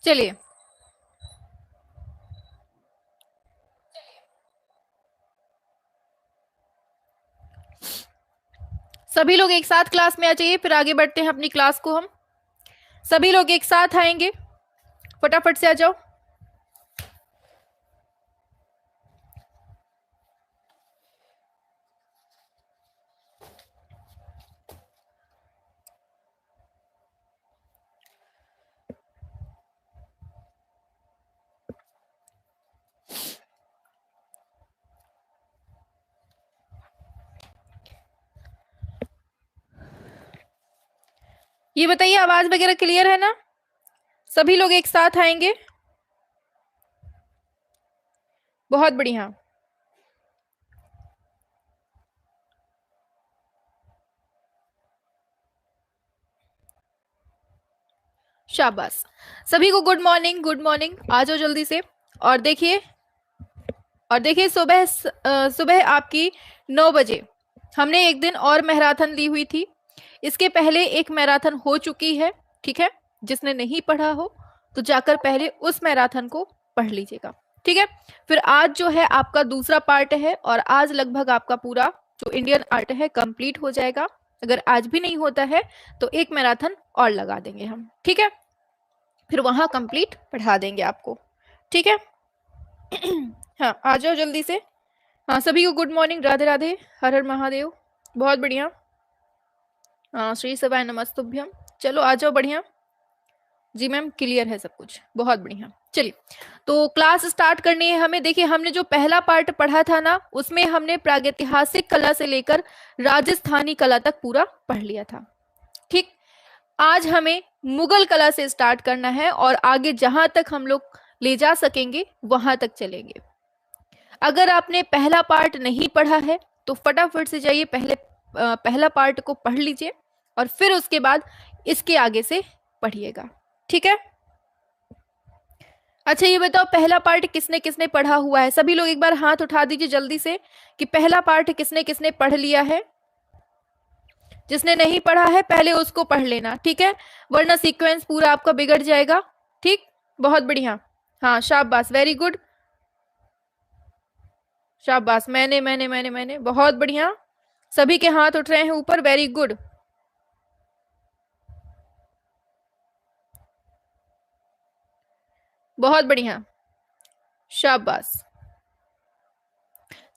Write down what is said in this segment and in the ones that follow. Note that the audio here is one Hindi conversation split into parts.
चलिए, सभी लोग एक साथ क्लास में आ जाइए, फिर आगे बढ़ते हैं अपनी क्लास को। हम सभी लोग एक साथ आएंगे, फटाफट से आ जाओ। ये बताइए, आवाज वगैरह क्लियर है ना? सभी लोग एक साथ आएंगे। बहुत बढ़िया, शाबाश। सभी को गुड मॉर्निंग, गुड मॉर्निंग। आ जाओ जल्दी से। और देखिए, सुबह आपकी 9 बजे हमने एक दिन और मैराथन ली हुई थी। इसके पहले एक मैराथन हो चुकी है, ठीक है। जिसने नहीं पढ़ा हो तो जाकर पहले उस मैराथन को पढ़ लीजिएगा, ठीक है। फिर आज जो है आपका दूसरा पार्ट है, और आज लगभग आपका पूरा जो इंडियन आर्ट है कंप्लीट हो जाएगा। अगर आज भी नहीं होता है तो एक मैराथन और लगा देंगे हम, ठीक है। फिर वहां कंप्लीट पढ़ा देंगे आपको, ठीक है। हाँ, आ जाओ जल्दी से। हाँ, सभी को गुड मॉर्निंग, राधे राधे, हर हर महादेव। बहुत बढ़िया। हाँ, श्री सभाय नमस्तुभ्यम। चलो आ जाओ, बढ़िया। जी मैम, क्लियर है सब कुछ, बहुत बढ़िया। चलिए, तो क्लास स्टार्ट करनी है हमें। देखिए, हमने जो पहला पार्ट पढ़ा था ना, उसमें हमने प्रागैतिहासिक कला से लेकर राजस्थानी कला तक पूरा पढ़ लिया था, ठीक। आज हमें मुगल कला से स्टार्ट करना है, और आगे जहां तक हम लोग ले जा सकेंगे वहां तक चलेंगे। अगर आपने पहला पार्ट नहीं पढ़ा है तो फटाफट से जाइए, पहला पार्ट को पढ़ लीजिए, और फिर उसके बाद इसके आगे से पढ़िएगा, ठीक है। अच्छा, ये बताओ, पहला पार्ट किसने किसने पढ़ा हुआ है? सभी लोग एक बार हाथ उठा दीजिए जल्दी से कि पहला पार्ट किसने किसने पढ़ लिया है। जिसने नहीं पढ़ा है पहले उसको पढ़ लेना, ठीक है, वरना सीक्वेंस पूरा आपका बिगड़ जाएगा, ठीक। बहुत बढ़िया। हाँ, शाबाश, वेरी गुड, शाबाश। मैंने बहुत बढ़िया। सभी के हाथ उठ रहे हैं ऊपर, वेरी गुड। बहुत बढ़िया, शाबाश।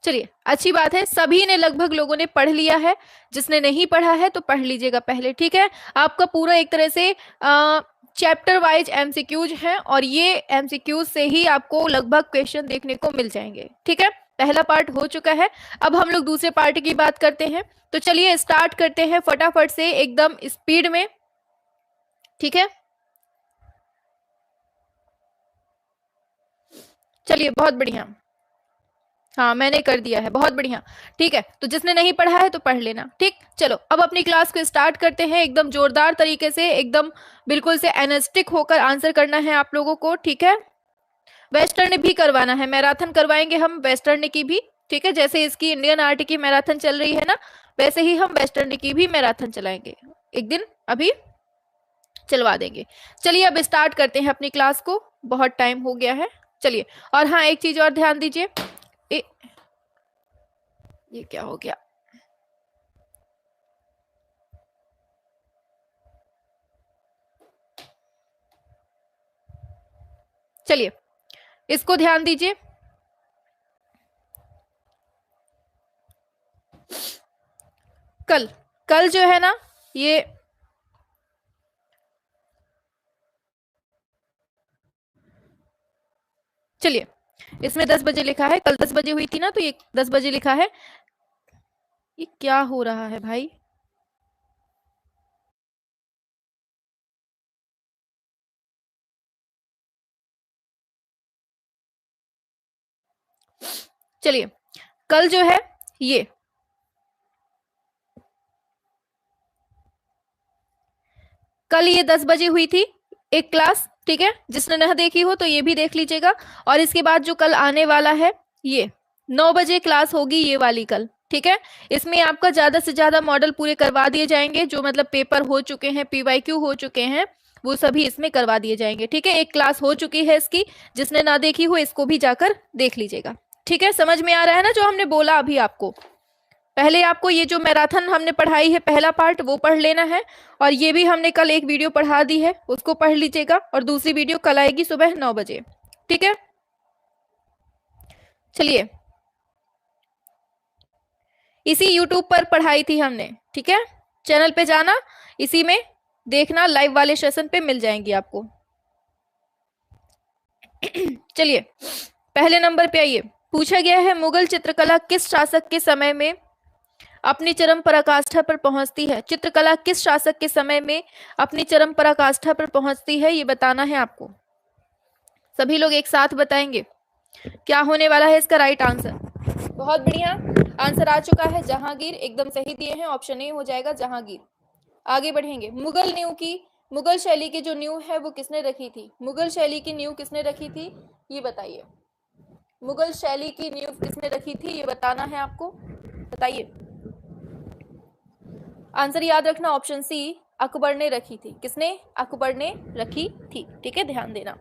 चलिए, अच्छी बात है, सभी ने लगभग लोगों ने पढ़ लिया है। जिसने नहीं पढ़ा है तो पढ़ लीजिएगा पहले, ठीक है। आपका पूरा एक तरह से चैप्टर वाइज एमसीक्यूज हैं, और ये एमसीक्यूज से ही आपको लगभग क्वेश्चन देखने को मिल जाएंगे, ठीक है। पहला पार्ट हो चुका है, अब हम लोग दूसरे पार्ट की बात करते हैं। तो चलिए स्टार्ट करते हैं फटाफट से, एकदम स्पीड में, ठीक है। चलिए, बहुत बढ़िया। हाँ, मैंने कर दिया है, बहुत बढ़िया, ठीक है। तो जिसने नहीं पढ़ा है तो पढ़ लेना, ठीक। चलो, अब अपनी क्लास को स्टार्ट करते हैं। एकदम जोरदार तरीके से, एकदम बिल्कुल से एनर्जेटिक होकर आंसर करना है आप लोगों को, ठीक है। वेस्टर्न भी करवाना है, मैराथन करवाएंगे हम वेस्टर्न की भी, ठीक है। जैसे इसकी इंडियन आर्ट की मैराथन चल रही है ना, वैसे ही हम वेस्टर्न की भी मैराथन चलाएंगे एक दिन, अभी चलवा देंगे। चलिए, अब स्टार्ट करते हैं अपनी क्लास को, बहुत टाइम हो गया है। चलिए, और हाँ, एक चीज और ध्यान दीजिए। ये क्या हो गया? चलिए, इसको ध्यान दीजिए। कल कल जो है ना, ये चलिए, इसमें 10 बजे लिखा है, कल 10 बजे हुई थी ना, तो ये 10 बजे लिखा है। ये क्या हो रहा है भाई? चलिए, कल जो है ये कल ये 10 बजे हुई थी एक क्लास, ठीक है। जिसने न देखी हो तो ये भी देख लीजिएगा। और इसके बाद जो कल आने वाला है, ये 9 बजे क्लास होगी, ये वाली कल, ठीक है। इसमें आपका ज्यादा से ज्यादा मॉडल पूरे करवा दिए जाएंगे, जो मतलब पेपर हो चुके हैं, पीवाईक्यू हो चुके हैं, वो सभी इसमें करवा दिए जाएंगे। ठीक है, एक क्लास हो चुकी है इसकी, जिसने ना देखी हो इसको भी जाकर देख लीजिएगा। ठीक है, समझ में आ रहा है ना जो हमने बोला अभी आपको। पहले आपको ये जो मैराथन हमने पढ़ाई है पहला पार्ट वो पढ़ लेना है, और ये भी हमने कल एक वीडियो पढ़ा दी है उसको पढ़ लीजिएगा, और दूसरी वीडियो कल आएगी सुबह 9 बजे। ठीक है, चलिए, इसी यूट्यूब पर पढ़ाई थी हमने। ठीक है, चैनल पे जाना, इसी में देखना, लाइव वाले सेशन पे मिल जाएंगी आपको। चलिए, पहले नंबर पे आइए। पूछा गया है मुगल चित्रकला किस शासक के समय में अपनी चरम पराकाष्ठा पर पहुंचती है? चित्रकला किस शासक के समय में अपनी चरम पराकाष्ठा पर पहुंचती है, ये बताना है आपको। सभी लोग एक साथ बताएंगे क्या होने वाला है इसका राइट आंसर। बहुत बढ़िया, आंसर आ चुका है जहांगीर, एकदम सही दिए हैं, ऑप्शन ए हो जाएगा जहांगीर। आगे बढ़ेंगे। मुगल शैली की जो नींव है वो किसने रखी थी? मुगल शैली की नींव किसने रखी थी, ये बताइए। मुगल शैली की नींव किसने रखी थी, ये बताना है आपको, बताइए। आंसर याद रखना, ऑप्शन सी, अकबर ने रखी थी। किसने? अकबर ने रखी थी। ठीक है, ध्यान देना।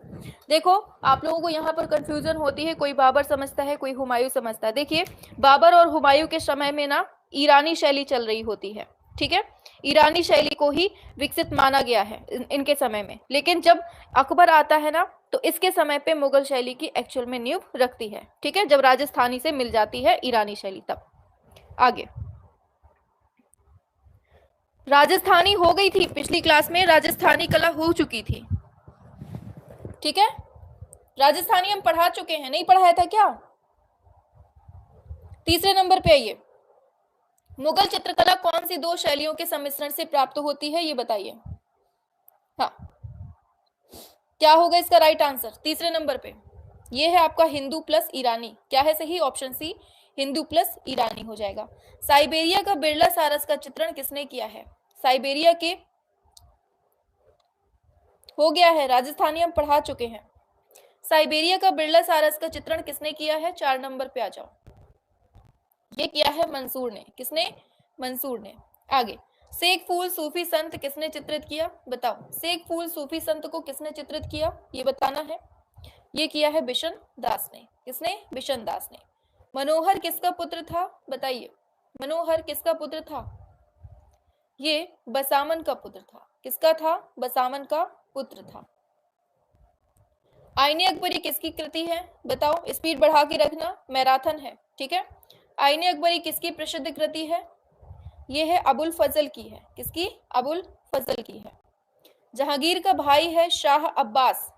देखो, आप लोगों को यहाँ पर कंफ्यूजन होती है, कोई बाबर समझता है, कोई हुमायूं समझता है। देखिए, बाबर और हुमायूं के समय में ना ईरानी शैली चल रही होती है। ठीक है, ईरानी शैली को ही विकसित माना गया है इनके समय में, लेकिन जब अकबर आता है ना तो इसके समय पे मुगल शैली की एक्चुअल में नींव रखती है। ठीक है, जब राजस्थानी से मिल जाती है ईरानी शैली तब। आगे, राजस्थानी हो गई थी, पिछली क्लास में राजस्थानी कला हो चुकी थी। ठीक है, राजस्थानी हम पढ़ा चुके हैं, नहीं पढ़ाया था क्या? तीसरे नंबर पे आइए। मुगल चित्रकला कौन सी दो शैलियों के सम्मिश्रण से प्राप्त होती है, ये बताइए। हाँ, क्या होगा इसका राइट आंसर तीसरे नंबर पे? ये है आपका हिंदू प्लस ईरानी। क्या है सही? ऑप्शन सी, हिंदू प्लस ईरानी हो जाएगा। साइबेरिया का बिरला सारस का चित्रण किसने किया है? साइबेरिया के हो गया है, राजस्थानी हम पढ़ा चुके हैं। साइबेरिया का बिरला सारस का चित्रण किसने किया है? 4 नंबर पे आ जाओ। ये किया है मंसूर ने। किसने? मंसूर ने। आगे, शेख फूल सूफी संत किसने चित्रित किया? बताओ, शेख फूल सूफी संत को किसने चित्रित किया, ये बताना है। ये किया है बिशन दास ने। किसने? बिशन दास ने। मनोहर किसका पुत्र था, बताइए। मनोहर किसका पुत्र था? ये बसामन का पुत्र था। किसका था? बसामन का पुत्र था। आईने अकबरी किसकी कृति है? बताओ, स्पीड बढ़ा के रखना, मैराथन है। ठीक है, आईने अकबरी किसकी प्रसिद्ध कृति है? ये है अबुल फजल की है। किसकी? अबुल फजल की है। जहांगीर का भाई है शाह अब्बास,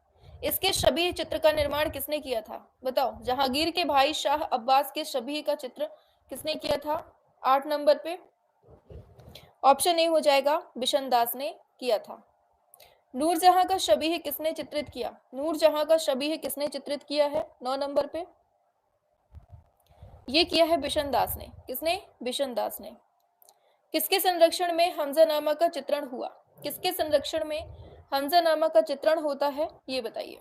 इसके शबीह चित्र का निर्माण किसने किया था? बताओ, जहांगीर के भाई शाह अब्बास के शबीह का चित्र किसने किया था? 8 नंबर पे ऑप्शन ए हो जाएगा, बिशन दास ने किया था। नूरजहां का शबीह किसने चित्रित किया? नूरजहां का शबीह किसने चित्रित किया है? 9 नंबर पे ये किया है बिशन दास ने। किसने? बिशन दास ने। किसके संरक्षण में हमजानामा का चित्रण हुआ? किसके संरक्षण में हमजानामा का चित्रण होता है, ये बताइए।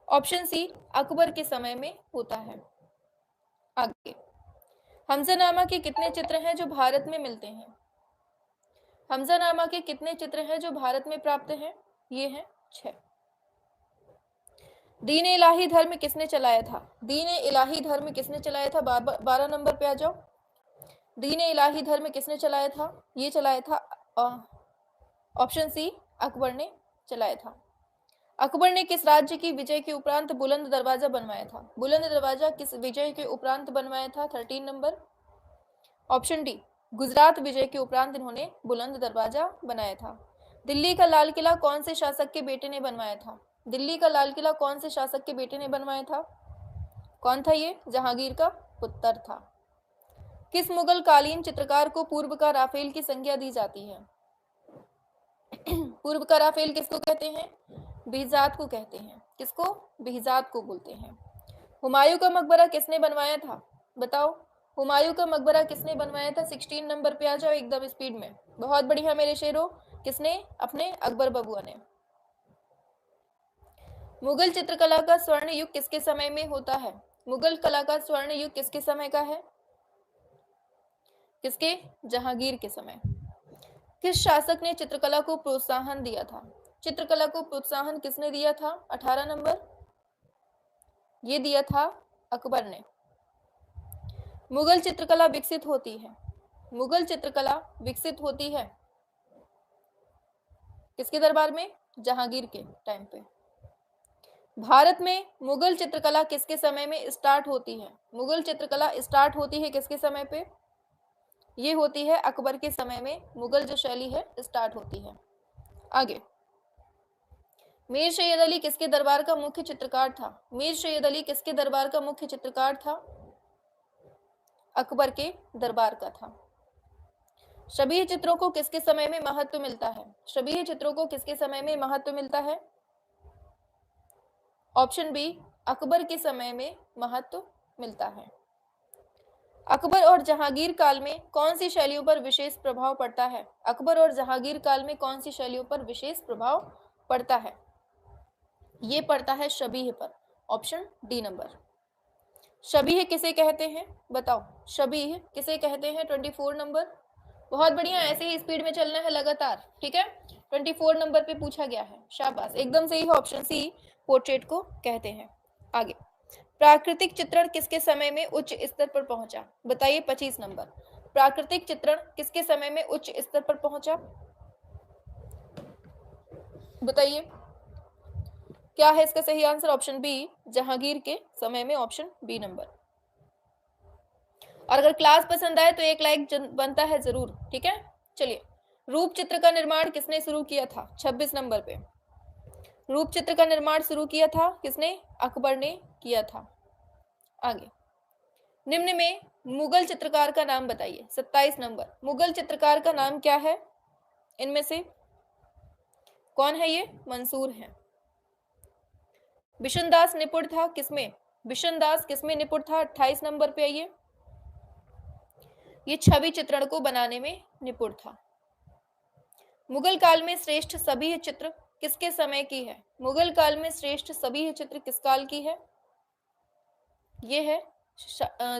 ऑप्शन सी, अकबर के समय में होता है। आगे, हमजानामा के कितने चित्र हैं जो भारत में मिलते हैं? हमजानामा के कितने चित्र हैं जो भारत में प्राप्त हैं? ये हैं 6। दीन इलाही धर्म किसने चलाया था? दीन इलाही धर्म किसने चलाया था? 12 नंबर पे आ जाओ। दीन इलाही धर्म किसने चलाया था? ये चलाया था ऑप्शन सी, अकबर ने चलाया था। अकबर ने किस राज्य की विजय के उपरांत बुलंद दरवाजा बनवाया था? बुलंद दरवाजा किस विजय के उपरांत बनवाया था? 13 नंबर। ऑप्शन डी, गुजरात विजय के उपरांत इन्होंने बुलंद दरवाजा बनाया था। दिल्ली का लाल किला कौन से शासक के बेटे ने बनवाया था? दिल्ली का लाल किला कौन से शासक के बेटे ने बनवाया था? कौन था ये? जहांगीर का पुत्र था। किस मुगल कालीन चित्रकार को पूर्व का राफेल की संज्ञा दी जाती है? पूर्व का राफेल किसको कहते हैं? बिहजाद को कहते हैं। किसको? बिहजाद को बोलते हैं। हुमायूं का मकबरा किसने बनवाया था? बताओ, हुमायूं का मकबरा किसने बनवाया था? 16 नंबर पे आ जाओ एकदम स्पीड में। बहुत बढ़िया मेरे शेरों। किसने? अपने अकबर बबुआ ने। मुगल चित्रकला का स्वर्ण युग किसके समय में होता है? मुगल कला का स्वर्ण युग किसके समय का है? किसके? जहांगीर के समय। किस शासक ने चित्रकला को प्रोत्साहन दिया था? चित्रकला को प्रोत्साहन किसने दिया था? 18 नंबर, ये दिया था अकबर ने। मुगल चित्रकला विकसित होती है, मुगल चित्रकला विकसित होती है किसके दरबार में? जहांगीर के टाइम पे। भारत में मुगल चित्रकला किसके समय में स्टार्ट होती है? मुगल चित्रकला स्टार्ट होती है किसके समय पे? ये होती है अकबर के समय में, मुगल जो शैली है स्टार्ट होती है। आगे, मीर सैयद अली किसके दरबार का मुख्य चित्रकार था? मीर सैयद अली किसके दरबार का मुख्य चित्रकार था? अकबर के दरबार का था। शबीह चित्रों को किसके समय में महत्व मिलता है? शबीह चित्रों को किसके समय में महत्व मिलता है? ऑप्शन बी, अकबर के समय में महत्व मिलता है। अकबर और जहांगीर काल में कौन सी शैलियों पर विशेष प्रभाव पड़ता है? अकबर और जहांगीर काल में कौन सी शैलियों पर विशेष प्रभाव पड़ता है? ये पड़ता है शबीह पर, ऑप्शन डी नंबर। शबीह किसे कहते हैं? बताओ, शबीह किसे कहते हैं? 24 नंबर। बहुत बढ़िया, ऐसे ही स्पीड में चलना है लगातार, ठीक है। 24 नंबर पे पूछा गया है, शाबाश, एकदम सही है, ऑप्शन सी पोर्ट्रेट को कहते हैं। आगे, प्राकृतिक चित्रण किसके समय में उच्च स्तर पर पहुंचा? बताइए 25 नंबर। प्राकृतिक चित्रण किसके समय में उच्च स्तर पर पहुंचा? बताइए क्या है इसका सही आंसर? ऑप्शन बी, जहांगीर के समय में, ऑप्शन बी नंबर। और अगर क्लास पसंद आए तो एक लाइक बनता है जरूर, ठीक है। चलिए, रूप चित्र का निर्माण किसने शुरू किया था? 26 नंबर पे रूप चित्र का निर्माण शुरू किया था किसने? अकबर ने किया था। आगे, निम्न में मुगल चित्रकार का नाम बताइए। 27 नंबर, मुगल चित्रकार का नाम क्या है? इनमें से कौन है ये? मंसूर है। बिशनदास निपुण था किसमें? बिशनदास किसमें निपुण था? 28 नंबर पे आइए। ये छवि चित्रण को बनाने में निपुण था। मुगल काल में श्रेष्ठ सभी चित्र किसके समय की है? मुगल काल में श्रेष्ठ सभी चित्र किस काल की है? ये है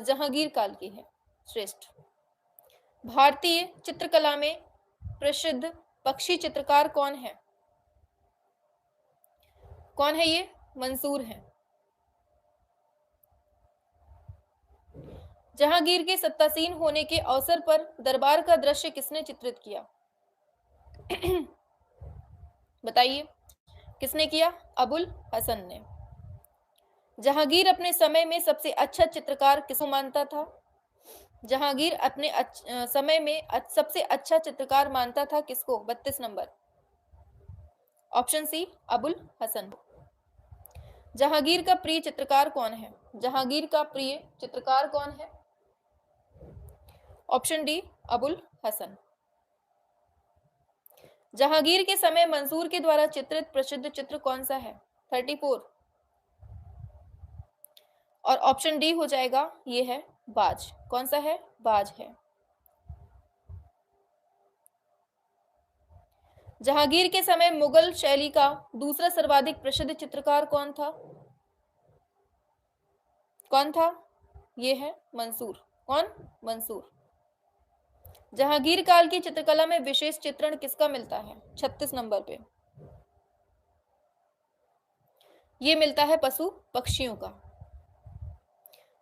जहांगीर काल की है श्रेष्ठ। भारतीय चित्रकला में प्रसिद्ध पक्षी चित्रकार कौन है? कौन है ये? मंसूर है। जहांगीर के सत्तासीन होने के अवसर पर दरबार का दृश्य किसने चित्रित किया? बताइए किसने किया? अबुल हसन ने। जहांगीर अपने समय में सबसे अच्छा चित्रकार किसको मानता था? जहांगीर अपने समय में सबसे अच्छा चित्रकार मानता था किसको? 32 number, option C, Abul Hasan. Jahangir का प्रिय चित्रकार कौन है? जहांगीर का प्रिय चित्रकार कौन है? Option D, Abul Hasan. जहांगीर के समय मंसूर के द्वारा चित्रित प्रसिद्ध चित्र कौन सा है? 34, और ऑप्शन डी हो जाएगा, ये है बाज। कौन सा है? बाज है। जहांगीर के समय मुगल शैली का दूसरा सर्वाधिक प्रसिद्ध चित्रकार कौन था? कौन था? ये है मंसूर। कौन? मंसूर। जहांगीर काल की चित्रकला में विशेष चित्रण किसका मिलता है? 36 नंबर पे ये मिलता है पशु पक्षियों का।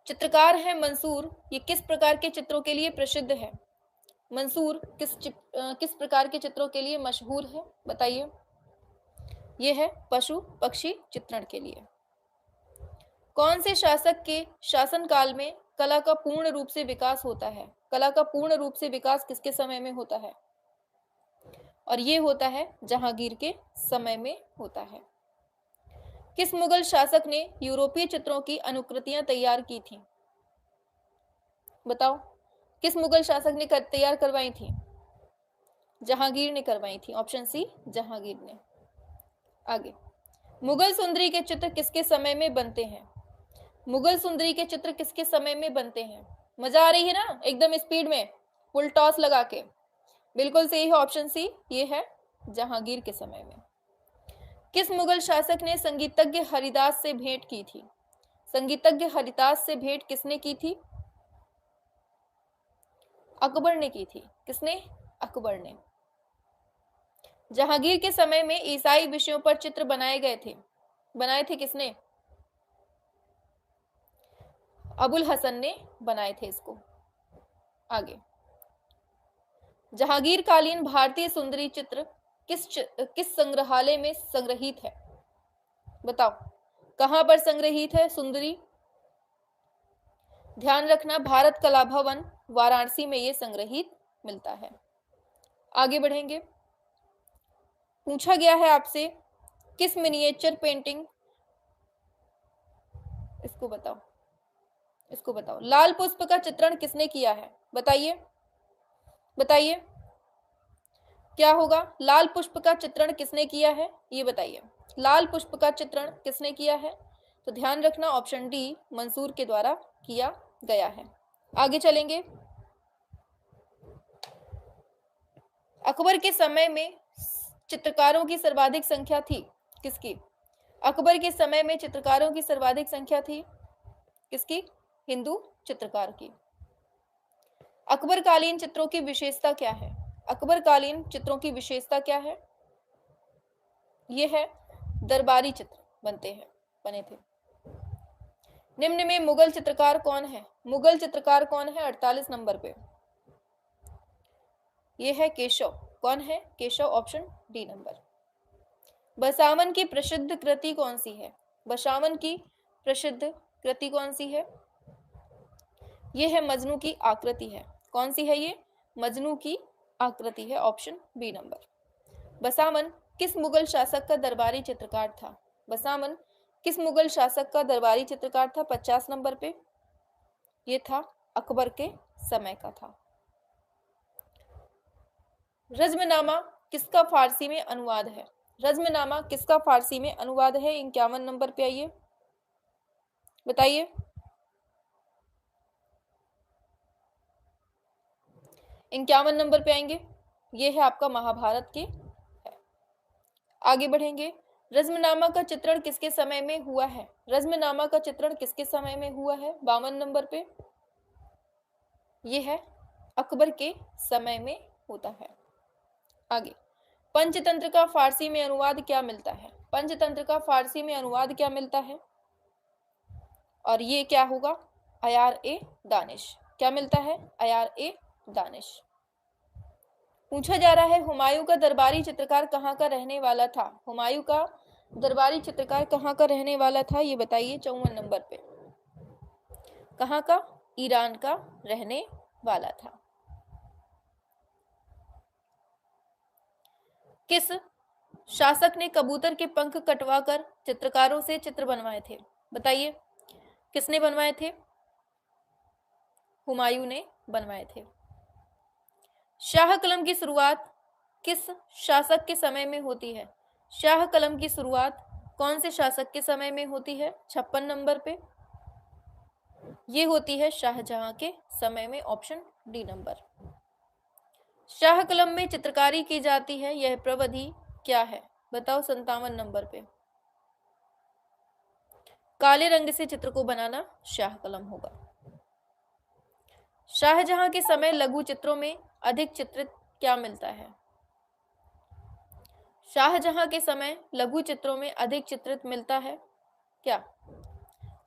चित्रकार है मंसूर, ये किस प्रकार के चित्रों के लिए प्रसिद्ध है? मंसूर किस प्रकार के चित्रों के लिए मशहूर है? बताइए। ये है पशु पक्षी चित्रण के लिए। कौन से शासक के शासनकाल में कला का पूर्ण रूप से विकास होता है? कला का पूर्ण रूप से विकास किसके समय में होता है? और ये होता है जहांगीर के समय में होता है। किस मुगल शासक ने यूरोपीय चित्रों की अनुकृतियां तैयार की थी? बताओ, किस मुगल शासक ने तैयार करवाई थी? जहांगीर ने करवाई थी, ऑप्शन सी, जहांगीर ने। आगे, मुगल सुंदरी के चित्र किसके समय में बनते हैं? मुगल सुंदरी के चित्र किसके समय में बनते हैं? मजा आ रही है ना? एकदम स्पीड में फुल टॉस लगा के। बिल्कुल सही है, ऑप्शन सी, ये है जहांगीर के समय में। किस मुगल शासक ने संगीतज्ञ हरिदास से भेंट की थी? संगीतज्ञ हरिदास से भेंट किसने की थी? अकबर ने की थी। किसने? अकबर ने। जहांगीर के समय में ईसाई विषयों पर चित्र बनाए थे किसने? अबुल हसन ने बनाए थे इसको। आगे, जहांगीर कालीन भारतीय सुंदरी चित्र किस संग्रहालय में संग्रहित है? बताओ, कहां पर संग्रहित है सुंदरी? ध्यान रखना, भारत कला भवन वाराणसी में ये संग्रहित मिलता है। आगे बढ़ेंगे। पूछा गया है आपसे, किस मिनिएचर पेंटिंग, इसको बताओ, लाल पुष्प का चित्रण किसने किया है? बताइए क्या होगा? लाल पुष्प का चित्रण किसने किया है, ये बताइए। लाल पुष्प का चित्रण किसने किया है? तो ध्यान रखना, ऑप्शन डी, मंसूर के द्वारा किया गया है। आगे चलेंगे। अकबर के समय में चित्रकारों की सर्वाधिक संख्या थी किसकी? अकबर के समय में चित्रकारों की सर्वाधिक संख्या थी किसकी? हिंदू चित्रकार की। अकबरकालीन चित्रों की विशेषता क्या है? अकबरकालीन चित्रों की विशेषता क्या है? यह है दरबारी चित्र बने थे। निम्न में मुगल चित्रकार कौन है? मुगल चित्रकार कौन है? 48 नंबर पे यह है केशव। कौन है? Keshav, option D number. Basawan की प्रसिद्ध कृति कौन सी है? बसावन की प्रसिद्ध कृति कौन सी है? यह है मजनू की आकृति है। कौन सी है ये? मजनू की आकृति है, ऑप्शन बी नंबर। बसावन किस मुगल शासक का दरबारी चित्रकार था? बसावन किस मुगल शासक का दरबारी चित्रकार था? 50 नंबर पे ये था अकबर के समय का था। रज़्मनामा किसका फारसी में अनुवाद है? रज़्मनामा किसका फारसी में अनुवाद है? 51 नंबर पे आइए, बताइए। 51 नंबर पे आएंगे, ये है आपका महाभारत के है। आगे बढ़ेंगे। रज़्मनामा का चित्रण किसके समय में हुआ है? रज़्मनामा का चित्रण किसके समय में हुआ है? 52 नंबर पे ये है अकबर के समय में होता है। आगे, पंचतंत्र का फारसी में अनुवाद क्या मिलता है? पंचतंत्र का फारसी में अनुवाद क्या मिलता है? और ये क्या होगा? अयार ए दानिश। क्या मिलता है? अयार ए दानिश। पूछा जा रहा है, हुमायूं का दरबारी चित्रकार कहाँ का रहने वाला था? हुमायूं का दरबारी चित्रकार कहाँ का रहने वाला था, ये बताइए। 54 नंबर पे कहाँ का? ईरान का रहने वाला था। किस शासक ने कबूतर के पंख कटवाकर चित्रकारों से चित्र बनवाए थे? बताइए, किसने बनवाए थे? हुमायूं ने बनवाए थे। शाह कलम की शुरुआत किस शासक के समय में होती है? शाह कलम की शुरुआत कौन से शासक के समय में होती है? 56 नंबर पे ये होती है शाहजहां के समय में, ऑप्शन डी नंबर। शाह कलम में चित्रकारी की जाती है, यह प्रविधि क्या है? बताओ। 57 नंबर पे काले रंग से चित्र को बनाना शाह कलम होगा। शाहजहां के समय लघु चित्रों में अधिक चित्रित क्या मिलता है? शाहजहां के समय लघु चित्रों में अधिक चित्रित मिलता है क्या?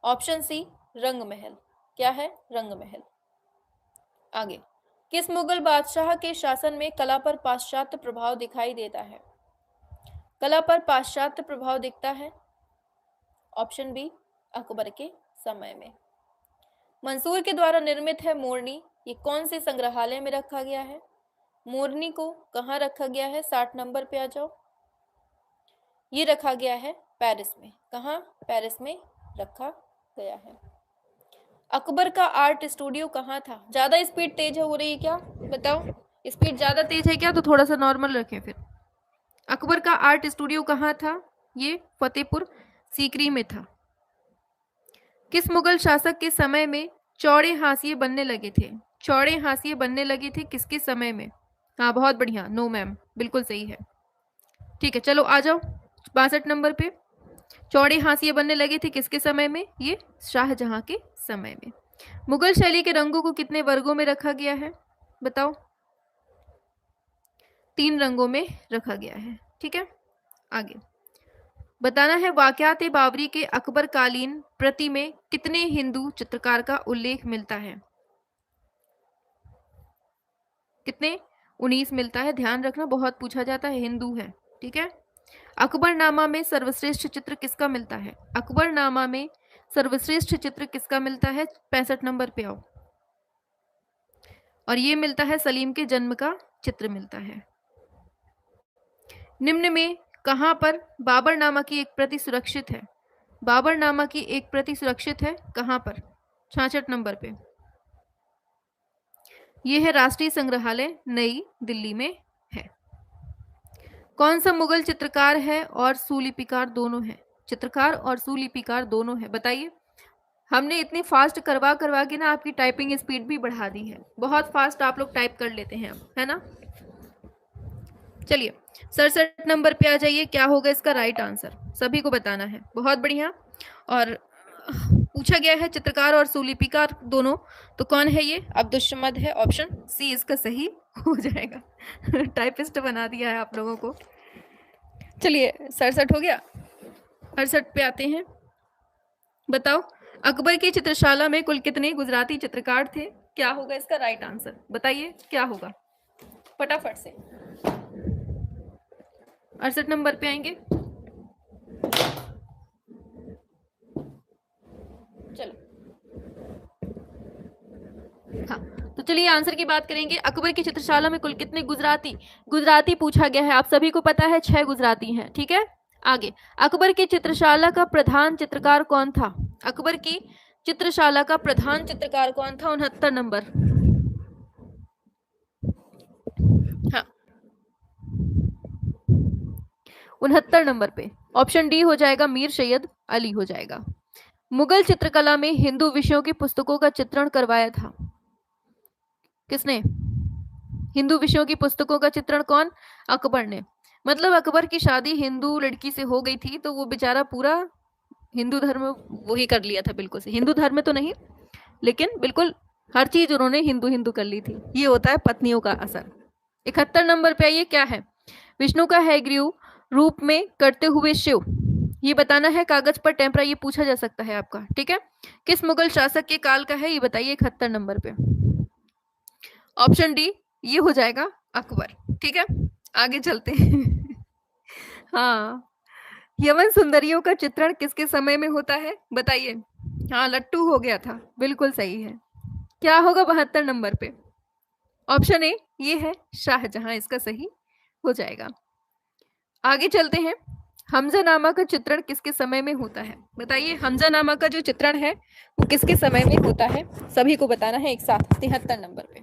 ऑप्शन सी, रंग महल। क्या है? रंग महल। आगे, किस मुगल बादशाह के शासन में कला पर पाश्चात्य प्रभाव दिखाई देता है? कला पर पाश्चात्य प्रभाव दिखता है, ऑप्शन बी, अकबर के समय में। मंसूर के द्वारा निर्मित है मोरनी, ये कौन से संग्रहालय में रखा गया है? मोरनी को कहाँ रखा गया है? 60 नंबर पे आ जाओ। ये रखा गया है पेरिस में। कहाँ? पेरिस में रखा गया है। अकबर का आर्ट स्टूडियो कहाँ था? ज्यादा स्पीड तेज हो रही है क्या? बताओ, स्पीड ज्यादा तेज है क्या? तो थोड़ा सा नॉर्मल रखें फिर। अकबर का आर्ट स्टूडियो कहाँ था? ये फतेहपुर सीकरी में था। किस मुगल शासक के समय में चौड़े हाशिए बनने लगे थे? चौड़े हाशिए बनने लगे थे किसके समय में? हाँ, बहुत बढ़िया, नो मैम, बिल्कुल सही है। ठीक है, चलो आ जाओ 62 नंबर पे। चौड़े हाशिए बनने लगे थे किसके समय में? ये शाहजहां के समय में। मुगल शैली के रंगों को कितने वर्गों में रखा गया है? बताओ। 3 रंगों में रखा गया है। ठीक है, आगे बताना है वाक़यात बाबरी के अकबर कालीन प्रति में कितने हिंदू चित्रकार का उल्लेख मिलता है? कितने? 19 मिलता है। ध्यान रखना, बहुत पूछा जाता है, हिंदू है। ठीक है, अकबरनामा में सर्वश्रेष्ठ चित्र किसका मिलता है? अकबरनामा में सर्वश्रेष्ठ चित्र किसका मिलता है? 65 नंबर पे आओ। और ये मिलता है सलीम के जन्म का चित्र मिलता है। निम्न में कहां पर बाबरनामा की एक प्रति सुरक्षित है? बाबरनामा की एक प्रति सुरक्षित है कहां पर? 66 नंबर पे। यह है राष्ट्रीय संग्रहालय नई दिल्ली में है। कौन सा मुगल चित्रकार है और सुलिपिकार दोनों है? चित्रकार और सुलिपिकार दोनों है, बताइए। हमने इतनी फास्ट करवा के ना आपकी टाइपिंग स्पीड भी बढ़ा दी है, बहुत फास्ट आप लोग टाइप कर लेते हैं अब, है ना। चलिए 67 नंबर पे आ जाइए, क्या होगा इसका राइट आंसर? सभी को बताना है। बहुत बढ़िया। और पूछा गया है चित्रकार और सुलिपिकार दोनों, तो कौन है ये? अब्दुस्समद है। ऑप्शन सी इसका सही हो जाएगा। टाइपिस्ट बना दिया है आप लोगों को। चलिए 67 हो गया, 68 पे आते हैं। बताओ अकबर की चित्रशाला में कुल कितने गुजराती चित्रकार थे? क्या होगा इसका राइट आंसर? बताइए क्या होगा फटाफट से। 68 नंबर पे आएंगे। चलो हाँ, तो चलिए आंसर की बात करेंगे। अकबर की चित्रशाला में कुल कितने गुजराती पूछा गया है, आप सभी को पता है 6 गुजराती हैं। ठीक है, आगे अकबर की चित्रशाला का प्रधान चित्रकार कौन था? अकबर की चित्रशाला का प्रधान चित्रकार कौन था? 69 नंबर। हाँ 69 नंबर पे ऑप्शन डी हो जाएगा, मीर सैयद अली हो जाएगा। मुगल चित्रकला में हिंदू विषयों की पुस्तकों का चित्रण करवाया था किसने? हिंदू विषयों की पुस्तकों का चित्रण कौन? अकबर ने। मतलब अकबर की शादी हिंदू लड़की से हो गई थी, तो वो बेचारा पूरा हिंदू धर्म वही कर लिया था, बिल्कुल से हिंदू धर्म में तो नहीं, लेकिन बिल्कुल हर चीज उन्होंने हिंदू हिंदू कर ली थी। ये होता है पत्नियों का असर। 71 नंबर पे आइए, क्या है? विष्णु का हैग्रीव रूप में करते हुए शिव, ये बताना है। कागज पर टेम्परा ये पूछा जा सकता है आपका। ठीक है, किस मुगल शासक के काल का है ये बताइए 71 नंबर पे। ऑप्शन डी ये हो जाएगा अकबर। ठीक है, आगे चलते हैं। हाँ, यमन सुंदरियों का चित्रण किसके समय में होता है बताइए? हाँ लट्टू हो गया था, बिल्कुल सही है। क्या होगा 72 नंबर पे? ऑप्शन ए ये है शाहजहां, इसका सही हो जाएगा। आगे चलते हैं। हमजानामा का चित्रण किसके समय में होता है बताइए? हमजानामा का जो चित्रण है वो किसके समय में होता है? सभी को बताना है एक साथ। 73 नंबर पे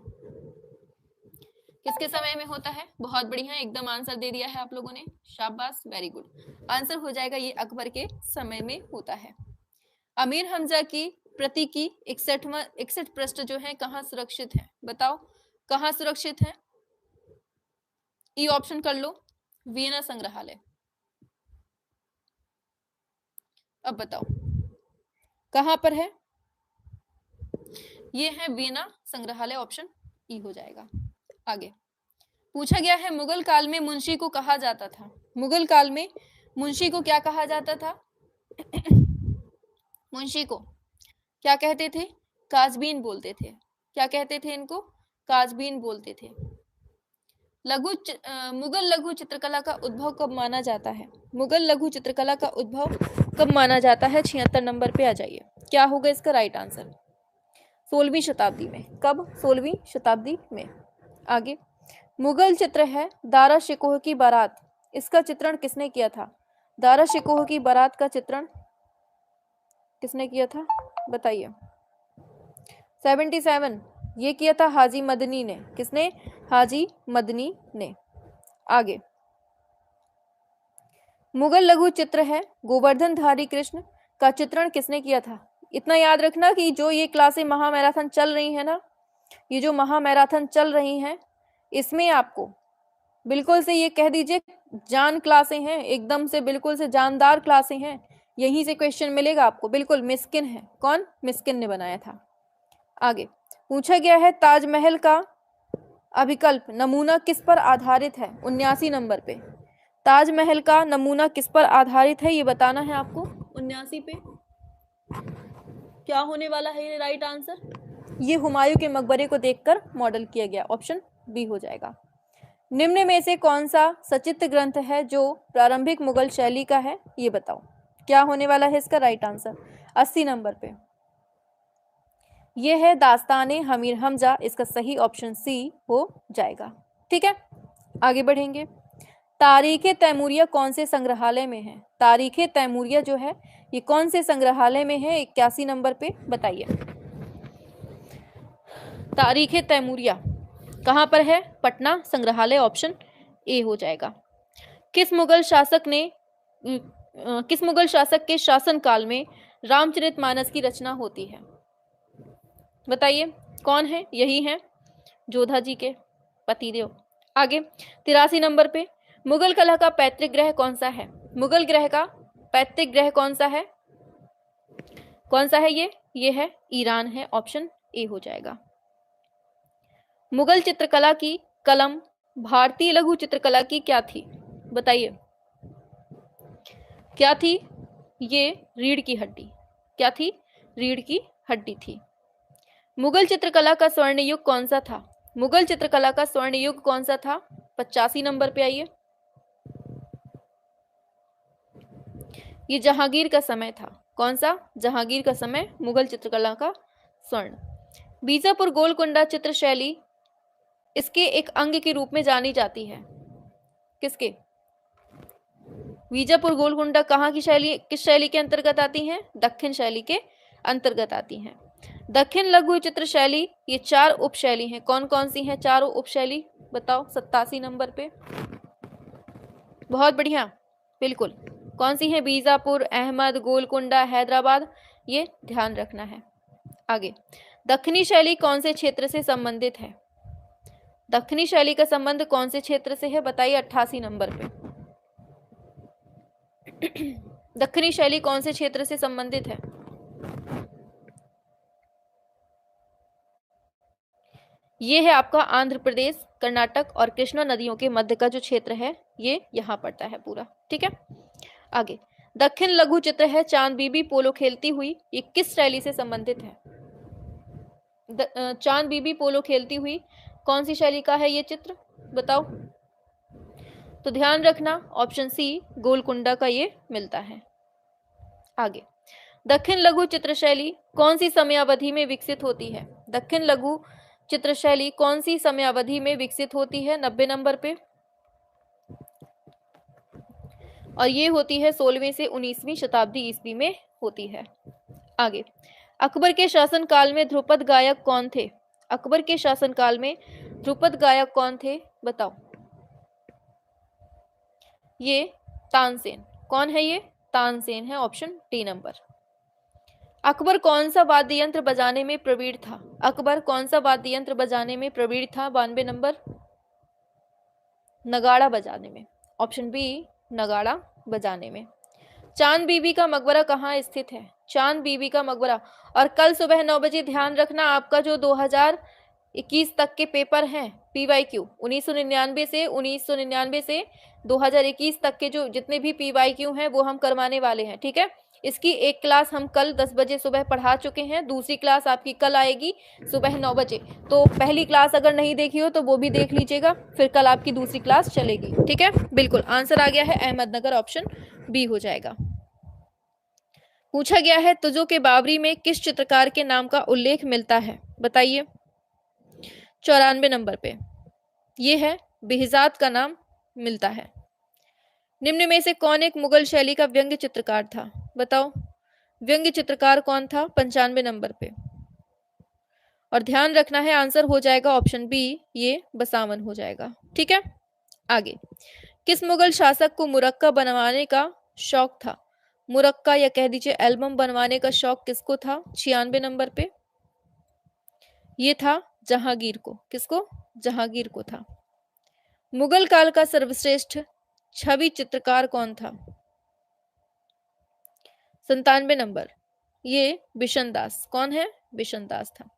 किसके समय में होता है? बहुत बढ़िया, एकदम आंसर दे दिया है आप लोगों ने, शाबाश, वेरी गुड। आंसर हो जाएगा ये अकबर के समय में होता है। अमीर हमजा की प्रति की 61 पृष्ठ जो है कहाँ सुरक्षित है? बताओ कहाँ सुरक्षित है? ई ऑप्शन कर लो, वियना संग्रहालय। अब बताओ कहां पर है? ये है वियना संग्रहालय, ऑप्शन ई हो जाएगा। आगे पूछा गया है मुगल काल में मुंशी को कहा जाता था। मुगल काल में मुंशी को क्या कहा जाता था? मुंशी को क्या कहते थे? काजबीन बोलते थे। क्या कहते थे इनको? काजबीन बोलते थे। मुगल लघु चित्रकला का उद्भव कब माना जाता है? मुगल लघु चित्रकला का उद्भव कब माना जाता है? 76 नंबर पे आ जाइए, क्या होगा इसका राइट आंसर? 16वीं शताब्दी में। कब? 16वीं शताब्दी में। आगे मुगल चित्र है दारा शिकोह की बारात, इसका चित्रण किसने किया था? दारा शिकोह की बारात का चित्रण किसने किया था बताइए? 77 ये किया था हाजी मदनी ने। किसने? हाजी मदनी ने। आगे मुगल लघु चित्र है गोवर्धनधारी कृष्ण का चित्रण किसने किया था? इतना याद रखना कि जो ये क्लासें महामैराथन चल रही है ना, ये जो महामैराथन चल रही हैं, इसमें आपको बिल्कुल से ये कह दीजिए जान क्लासें हैं, एकदम से बिल्कुल से जानदार क्लासें हैं। यहीं से क्वेश्चन मिलेगा आपको, बिल्कुल मिस्किन है। कौन? मिस्किन ने बनाया था। आगे पूछा गया है ताजमहल का अभिकल्प नमूना किस पर आधारित है? 79 नंबर पे। ताजमहल का नमूना किस पर आधारित है ये बताना है आपको। 79 पे क्या होने वाला है ये राइट आंसर? ये हुमायूं के मकबरे को देखकर मॉडल किया गया, ऑप्शन बी हो जाएगा। निम्न में से कौन सा सचित्र ग्रंथ है जो प्रारंभिक मुगल शैली का है ये बताओ। क्या होने वाला है इसका राइट आंसर? 80 नंबर पे ये है दास्ताने हमीर हमजा, इसका सही ऑप्शन सी हो जाएगा। ठीक है, आगे बढ़ेंगे। तारीखे तैमूरिया कौन से संग्रहालय में है? तारीखे तैमूरिया जो है ये कौन से संग्रहालय में है? 81 नंबर पे बताइए। तारीखे तैमूरिया कहाँ पर है? पटना संग्रहालय, ऑप्शन ए हो जाएगा। किस मुगल शासक के शासनकाल में रामचरितमानस की रचना होती है? बताइए कौन है? यही है जोधा जी के पतिदेव। आगे 83 नंबर पे मुगल कला का पैतृक ग्रह कौन सा है? मुगल ग्रह का पैतृक ग्रह कौन सा है? कौन सा है ये है ईरान है, ऑप्शन ए हो जाएगा। मुगल चित्रकला की कलम भारतीय लघु चित्रकला की क्या थी? बताइए क्या थी? ये रीढ़ की हड्डी। क्या थी? रीढ़ की हड्डी थी। मुगल चित्रकला का स्वर्ण युग कौन सा था? मुगल चित्रकला का स्वर्ण युग कौन सा था? 85 नंबर पे आइए। ये जहांगीर का समय था। कौन सा? जहांगीर का समय मुगल चित्रकला का स्वर्ण। बीजापुर गोलकुंडा चित्र शैली इसके एक अंग के रूप में जानी जाती है। किसके? बीजापुर गोलकुंडा कहाँ की शैली, किस शैली के अंतर्गत आती हैं? दक्षिण शैली के अंतर्गत आती हैं। दक्षिण लघु चित्र शैली ये 4 उप शैली हैं। कौन कौन सी हैं चारों उप शैली? बताओ 87 नंबर पे। बहुत बढ़िया, बिल्कुल। कौन सी है? बीजापुर, अहमद, गोलकुंडा, हैदराबाद, ये ध्यान रखना है। आगे दक्षिणी शैली कौन से क्षेत्र से संबंधित है? दक्षिणी शैली का संबंध कौन से क्षेत्र से है? बताइए 88 नंबर पे। दक्षिणी शैली कौन से क्षेत्र से संबंधित है? ये है आपका आंध्र प्रदेश, कर्नाटक और कृष्णा नदियों के मध्य का जो क्षेत्र है ये यहाँ पड़ता है पूरा। ठीक है, आगे दक्षिण लघु चित्र है चांद बीबी पोलो खेलती हुई, ये किस शैली से संबंधित है? चांद बीबी पोलो खेलती हुई कौन सी शैली का है ये चित्र? बताओ। तो ध्यान रखना ऑप्शन सी गोलकुंडा का ये मिलता है। आगे दक्षिण लघु चित्र शैली कौन सी समयावधि में विकसित होती है? दक्षिण लघु चित्र शैली कौन सी समयावधि में विकसित होती है? 90 नंबर पे। और ये होती है 16वीं से 19वीं शताब्दी ईस्वी में होती है। आगे अकबर के शासनकाल में ध्रुपद गायक कौन थे? अकबर के शासनकाल में ध्रुपद गायक कौन थे? बताओ। ये तानसेन। कौन है ये? तानसेन है, ऑप्शन डी नंबर। अकबर कौन सा वाद्य यंत्र बजाने में प्रवीण था? अकबर कौन सा वाद्य यंत्र बजाने में प्रवीण था? 92 नंबर। नगाड़ा बजाने में, ऑप्शन बी नगाड़ा बजाने में। चांद बीबी का मकबरा कहाँ स्थित है? चांद बीबी का मकबरा। और कल सुबह 9 बजे ध्यान रखना आपका जो 2021 तक के पेपर हैं PYQ 1999 से 2021 तक के जो जितने भी PYQ हैं वो हम करवाने वाले हैं। ठीक है, इसकी एक क्लास हम कल 10 बजे सुबह पढ़ा चुके हैं, दूसरी क्लास आपकी कल आएगी सुबह 9 बजे। तो पहली क्लास अगर नहीं देखी हो तो वो भी देख लीजिएगा, फिर कल आपकी दूसरी क्लास चलेगी। ठीक है, बिल्कुल आंसर आ गया है अहमदनगर, ऑप्शन बी हो जाएगा। पूछा गया है तुजो के बाबरी में किस चित्रकार के नाम का उल्लेख मिलता है? बताइए 94 नंबर पे। ये है बेहजाद का नाम मिलता है। निम्न में से कौन एक मुगल शैली का व्यंग्य चित्रकार था? बताओ व्यंग्य चित्रकार कौन था? 95 नंबर पे। और ध्यान रखना है आंसर हो जाएगा ऑप्शन बी, ये बसावन हो जाएगा। ठीक है, आगे किस मुगल शासक को मुरक्का बनवाने का शौक था? मुरक्का या कह दीजिए एल्बम बनवाने का शौक किसको था? 96 नंबर पे। ये था जहांगीर को। किसको? जहांगीर को था। मुगल काल का सर्वश्रेष्ठ छवि चित्रकार कौन था? 97 नंबर। ये बिशन दास। कौन है? बिशन दास था।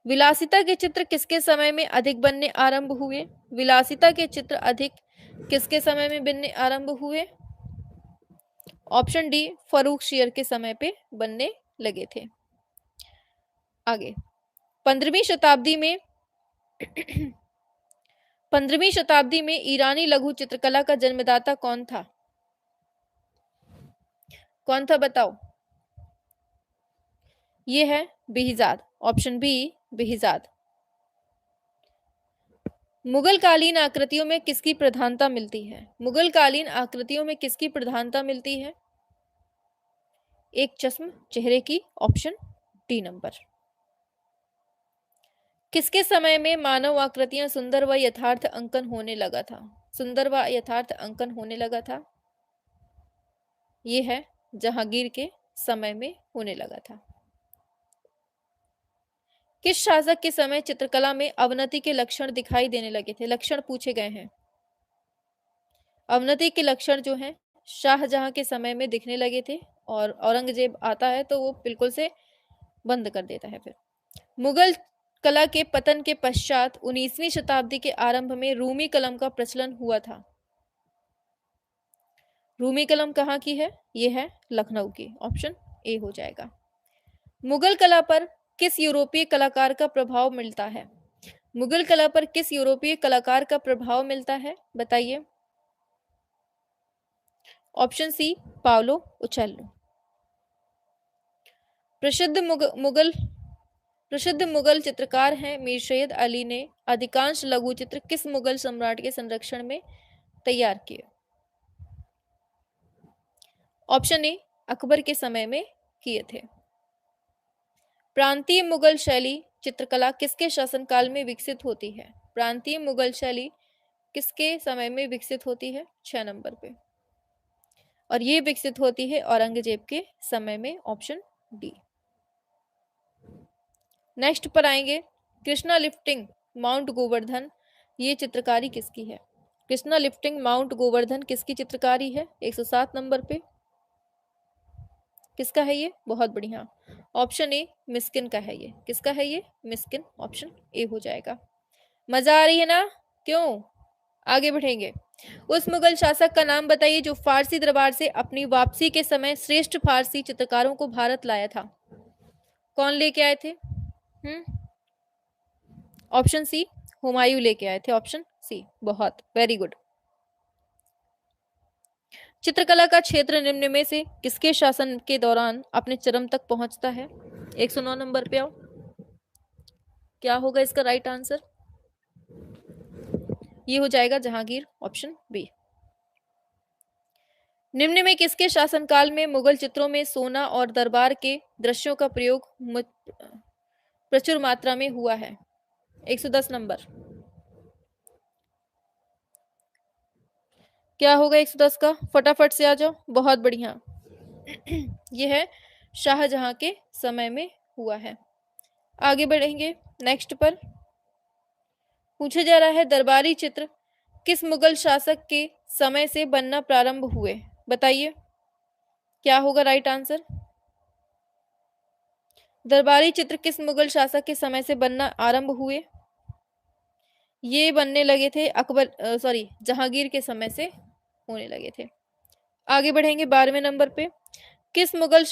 विलासिता के चित्र किसके समय में अधिक बनने आरंभ हुए? विलासिता के चित्र अधिक किसके समय में बनने आरंभ हुए? ऑप्शन डी, फर्रुख शेर के समय पे बनने लगे थे। आगे 15वीं शताब्दी में 15वीं शताब्दी में ईरानी लघु चित्रकला का जन्मदाता कौन था? कौन था बताओ? ये है बेहिजाद, ऑप्शन बी बेहिजाद। मुगल कालीन आकृतियों में किसकी प्रधानता मिलती है? मुगल कालीन आकृतियों में किसकी प्रधानता मिलती है? एक चश्म चेहरे की, ऑप्शन डी नंबर। किसके समय में मानव आकृतियां सुंदर व यथार्थ अंकन होने लगा था? सुंदर व यथार्थ अंकन होने लगा था। यह है जहांगीर के समय में होने लगा था। किस शासक के समय चित्रकला में अवनति के लक्षण दिखाई देने लगे थे? लक्षण पूछे गए हैं। अवनति के लक्षण जो हैं शाहजहां के समय में दिखने लगे थे और औरंगजेब आता है तो वो बिल्कुल से बंद कर देता है। फिर मुगल कला के पतन के पश्चात 19वीं शताब्दी के आरंभ में रूमी कलम का प्रचलन हुआ था। रूमी कलम कहाँ की है? यह है लखनऊ की, ऑप्शन ए हो जाएगा। मुगल कला पर किस यूरोपीय कलाकार का प्रभाव मिलता है? मुगल कला पर किस यूरोपीय कलाकार का प्रभाव मिलता है बताइए? Option C, Paolo Uccello. प्रसिद्ध मुगल चित्रकार हैं मीर सैयद अली ने अधिकांश लघु चित्र किस मुगल सम्राट के संरक्षण में तैयार किए? ऑप्शन ए, अकबर के समय में किए थे। प्रांतीय मुगल शैली चित्रकला किसके शासनकाल में विकसित होती है? प्रांतीय मुगल शैली किसके समय में विकसित होती है? 6 नंबर पे, और ये विकसित होती है औरंगजेब के समय में, ऑप्शन डी। नेक्स्ट पर आएंगे कृष्णा लिफ्टिंग माउंट गोवर्धन, ये चित्रकारी किसकी है? कृष्णा लिफ्टिंग माउंट गोवर्धन किसकी चित्रकारी है? 107 नंबर पे किसका है ये? बहुत बढ़िया, ऑप्शन ए मिस्किन का है ये। किसका है ये? मिस्किन, ऑप्शन ए हो जाएगा। मजा आ रही है ना? क्यों? आगे बढ़ेंगे। उस मुगल शासक का नाम बताइए जो फारसी दरबार से अपनी वापसी के समय श्रेष्ठ फारसी चित्रकारों को भारत लाया था। कौन लेके आए थे? ऑप्शन सी, हुमायूं लेके आए थे, ऑप्शन सी। बहुत वेरी गुड। चित्रकला का क्षेत्र निम्न में से किसके शासन के दौरान अपने चरम तक पहुंचता है? 109 नंबर पे आओ। क्या होगा इसका राइट आंसर? ये हो जाएगा जहांगीर, ऑप्शन बी। निम्न में किसके शासनकाल में मुगल चित्रों में सोना और दरबार के दृश्यों का प्रयोग प्रचुर मात्रा में हुआ है? 110 नंबर। क्या होगा 110 का? फटाफट से आ जाओ। बहुत बढ़िया, यह है शाहजहां के समय में हुआ है। आगे बढ़ेंगे। नेक्स्ट पर पूछा जा रहा है दरबारी चित्र किस मुगल शासक के समय से बनना प्रारंभ हुए? बताइए क्या होगा राइट आंसर? दरबारी चित्र किस मुगल शासक के समय से बनना आरंभ हुए? ये बनने लगे थे जहांगीर के समय से होने लगे थे। आगे बढ़ेंगे 12वें नंबर पे किस मुगल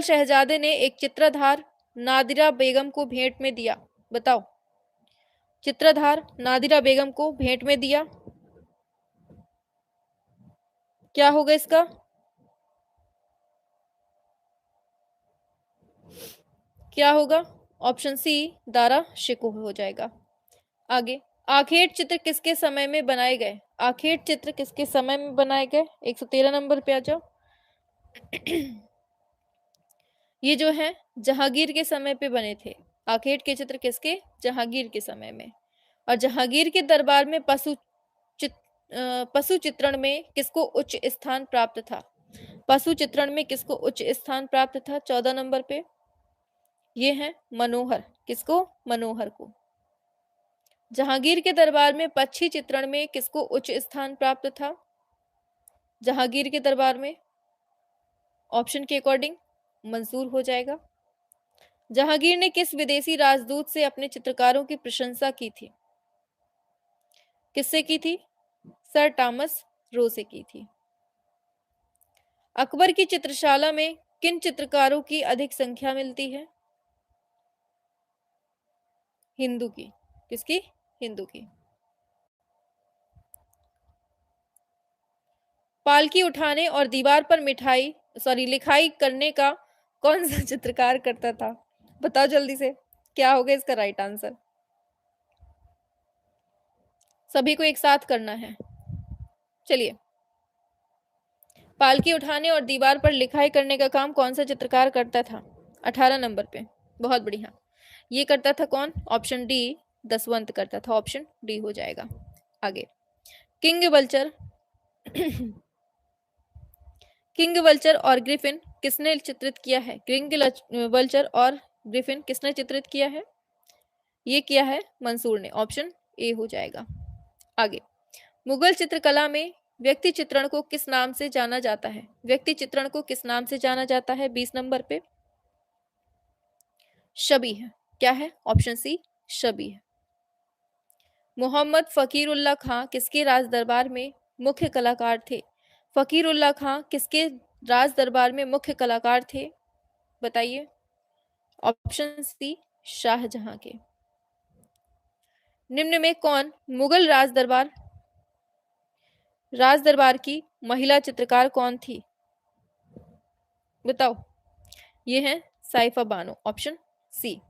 शहजादे ने एक चित्रधार नादिरा बेगम को भेंट में दिया? बताओ, चित्रधार नादिरा बेगम को भेंट में दिया, क्या होगा इसका? क्या होगा? ऑप्शन सी, दारा शिको हो जाएगा। आगे आखेट चित्र किसके समय में बनाए गए? आखेट चित्र किसके समय में बनाए गए? 113 नंबर पे आ जाओ। ये जो है जहांगीर के समय पे बने थे। आखेट के चित्र किसके? जहांगीर के समय में। और जहांगीर के दरबार में पशु चित्रण में किसको उच्च स्थान प्राप्त था? पशु चित्रण में किसको उच्च स्थान प्राप्त था? 14 नंबर पे ये है मनोहर। किसको? मनोहर को। जहांगीर के दरबार में पक्षी चित्रण में किसको उच्च स्थान प्राप्त था? जहांगीर के दरबार में ऑप्शन के अकॉर्डिंग मंसूर हो जाएगा। जहांगीर ने किस विदेशी राजदूत से अपने चित्रकारों की प्रशंसा की थी? किससे की थी? सर टॉमस रो से की थी। अकबर की चित्रशाला में किन चित्रकारों की अधिक संख्या मिलती है? हिंदू की। किसकी? हिंदू की। पालकी उठाने और दीवार पर लिखाई करने का कौन सा चित्रकार करता था? बताओ जल्दी से, क्या होगा इसका राइट आंसर? सभी को एक साथ करना है। चलिए, पालकी उठाने और दीवार पर लिखाई करने का काम कौन सा चित्रकार करता था? 18 नंबर पे। बहुत बढ़िया। ये करता था कौन? ऑप्शन डी, दसवंत करता था। ऑप्शन डी हो जाएगा। आगे, किंग वल्चर किंग वल्चर और ग्रिफिन किसने चित्रित किया है? किंग वल्चर और ग्रिफिन किसने चित्रित किया है? ये किया है मंसूर ने। ऑप्शन ए हो जाएगा। आगे, मुगल चित्रकला में व्यक्ति चित्रण को किस नाम से जाना जाता है? व्यक्ति चित्रण को किस नाम से जाना जाता है? 20 नंबर पे। शबीह। क्या है? ऑप्शन सी, शबीह। मोहम्मद फकीरुल्लाह खां किसके राज दरबार में मुख्य कलाकार थे? फकीरुल्लाह खां किसके राज दरबार में मुख्य कलाकार थे? बताइए। ऑप्शन सी, शाहजहां के। निम्न में कौन मुगल राज दरबार की महिला चित्रकार कौन थी? बताओ। ये है साइफा बानो। Option C.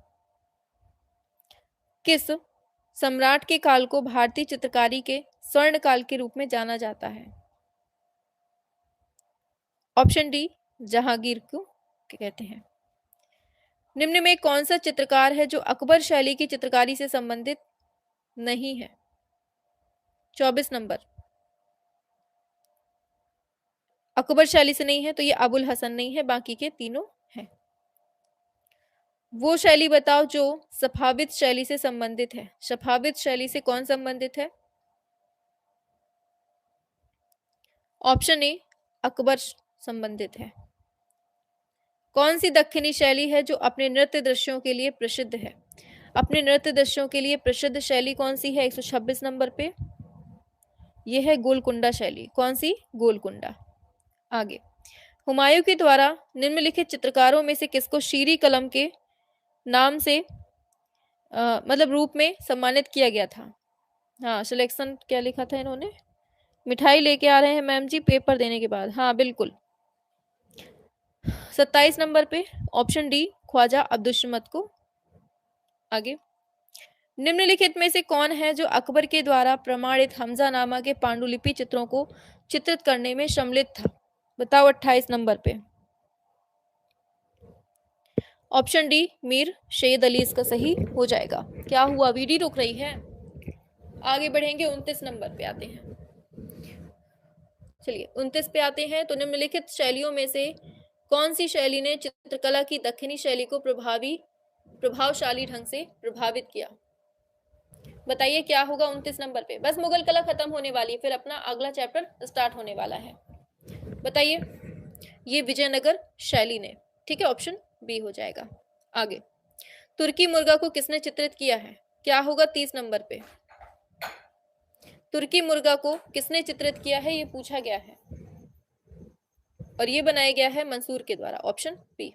किस सम्राट के काल को भारतीय चित्रकारी के स्वर्ण काल के रूप में जाना जाता है? ऑप्शन डी, जहांगीर को कहते हैं। निम्न में कौन सा चित्रकार है जो अकबर शैली की चित्रकारी से संबंधित नहीं है? 24 नंबर। अकबर शैली से नहीं है तो ये अबुल हसन नहीं है, बाकी के तीनों हैं। वो शैली बताओ जो सफाविद शैली से संबंधित है। सफाविद शैली से कौन संबंधित है? ऑप्शन ए, अकबर संबंधित है। कौन सी दक्षिणी शैली है जो अपने नृत्य दृश्यों के लिए प्रसिद्ध है? अपने नृत्य दृश्यों के लिए प्रसिद्ध शैली कौन सी है? 126 नंबर पे। यह है गोलकुंडा शैली। कौन सी? गोलकुंडा। आगे, हुमायूं के द्वारा निम्नलिखित चित्रकारों में से किसको शीरी कलम के नाम से मतलब रूप में सम्मानित किया गया था? हाँ, सिलेक्शन क्या लिखा था इन्होंने? मिठाई लेके आ रहे हैं मैम जी पेपर देने के बाद। हाँ बिल्कुल। 27 नंबर पे ऑप्शन डी, ख्वाजा अब्दुल को। आगे, निम्नलिखित में से कौन है जो अकबर के द्वारा प्रमाणित हमजानामा के पांडुलिपि चित्रों को चित्रित करने में सम्मिलित था? बताओ 28 नंबर पे। ऑप्शन डी, मीर शैद अली इसका सही हो जाएगा। क्या हुआ? वीडियो रुक रही है? आगे बढ़ेंगे, 29 नंबर पे आते हैं। चलिए 29 पे आते हैं। तो निम्नलिखित शैलियों में से कौन सी शैली ने चित्रकला की दक्षिणी शैली को प्रभावशाली ढंग से प्रभावित किया? बताइए क्या होगा 29 नंबर पे। बस मुगल कला खत्म होने वाली है, फिर अपना अगला चैप्टर स्टार्ट होने वाला है। बताइए। ये विजयनगर शैली ने। ठीक है, ऑप्शन बी हो जाएगा। आगे, तुर्की मुर्गा को किसने चित्रित किया है? क्या होगा 30 नंबर पे। तुर्की मुर्गा को किसने चित्रित किया है ये पूछा गया है, और ये बनाया गया है मंसूर के द्वारा। Option B.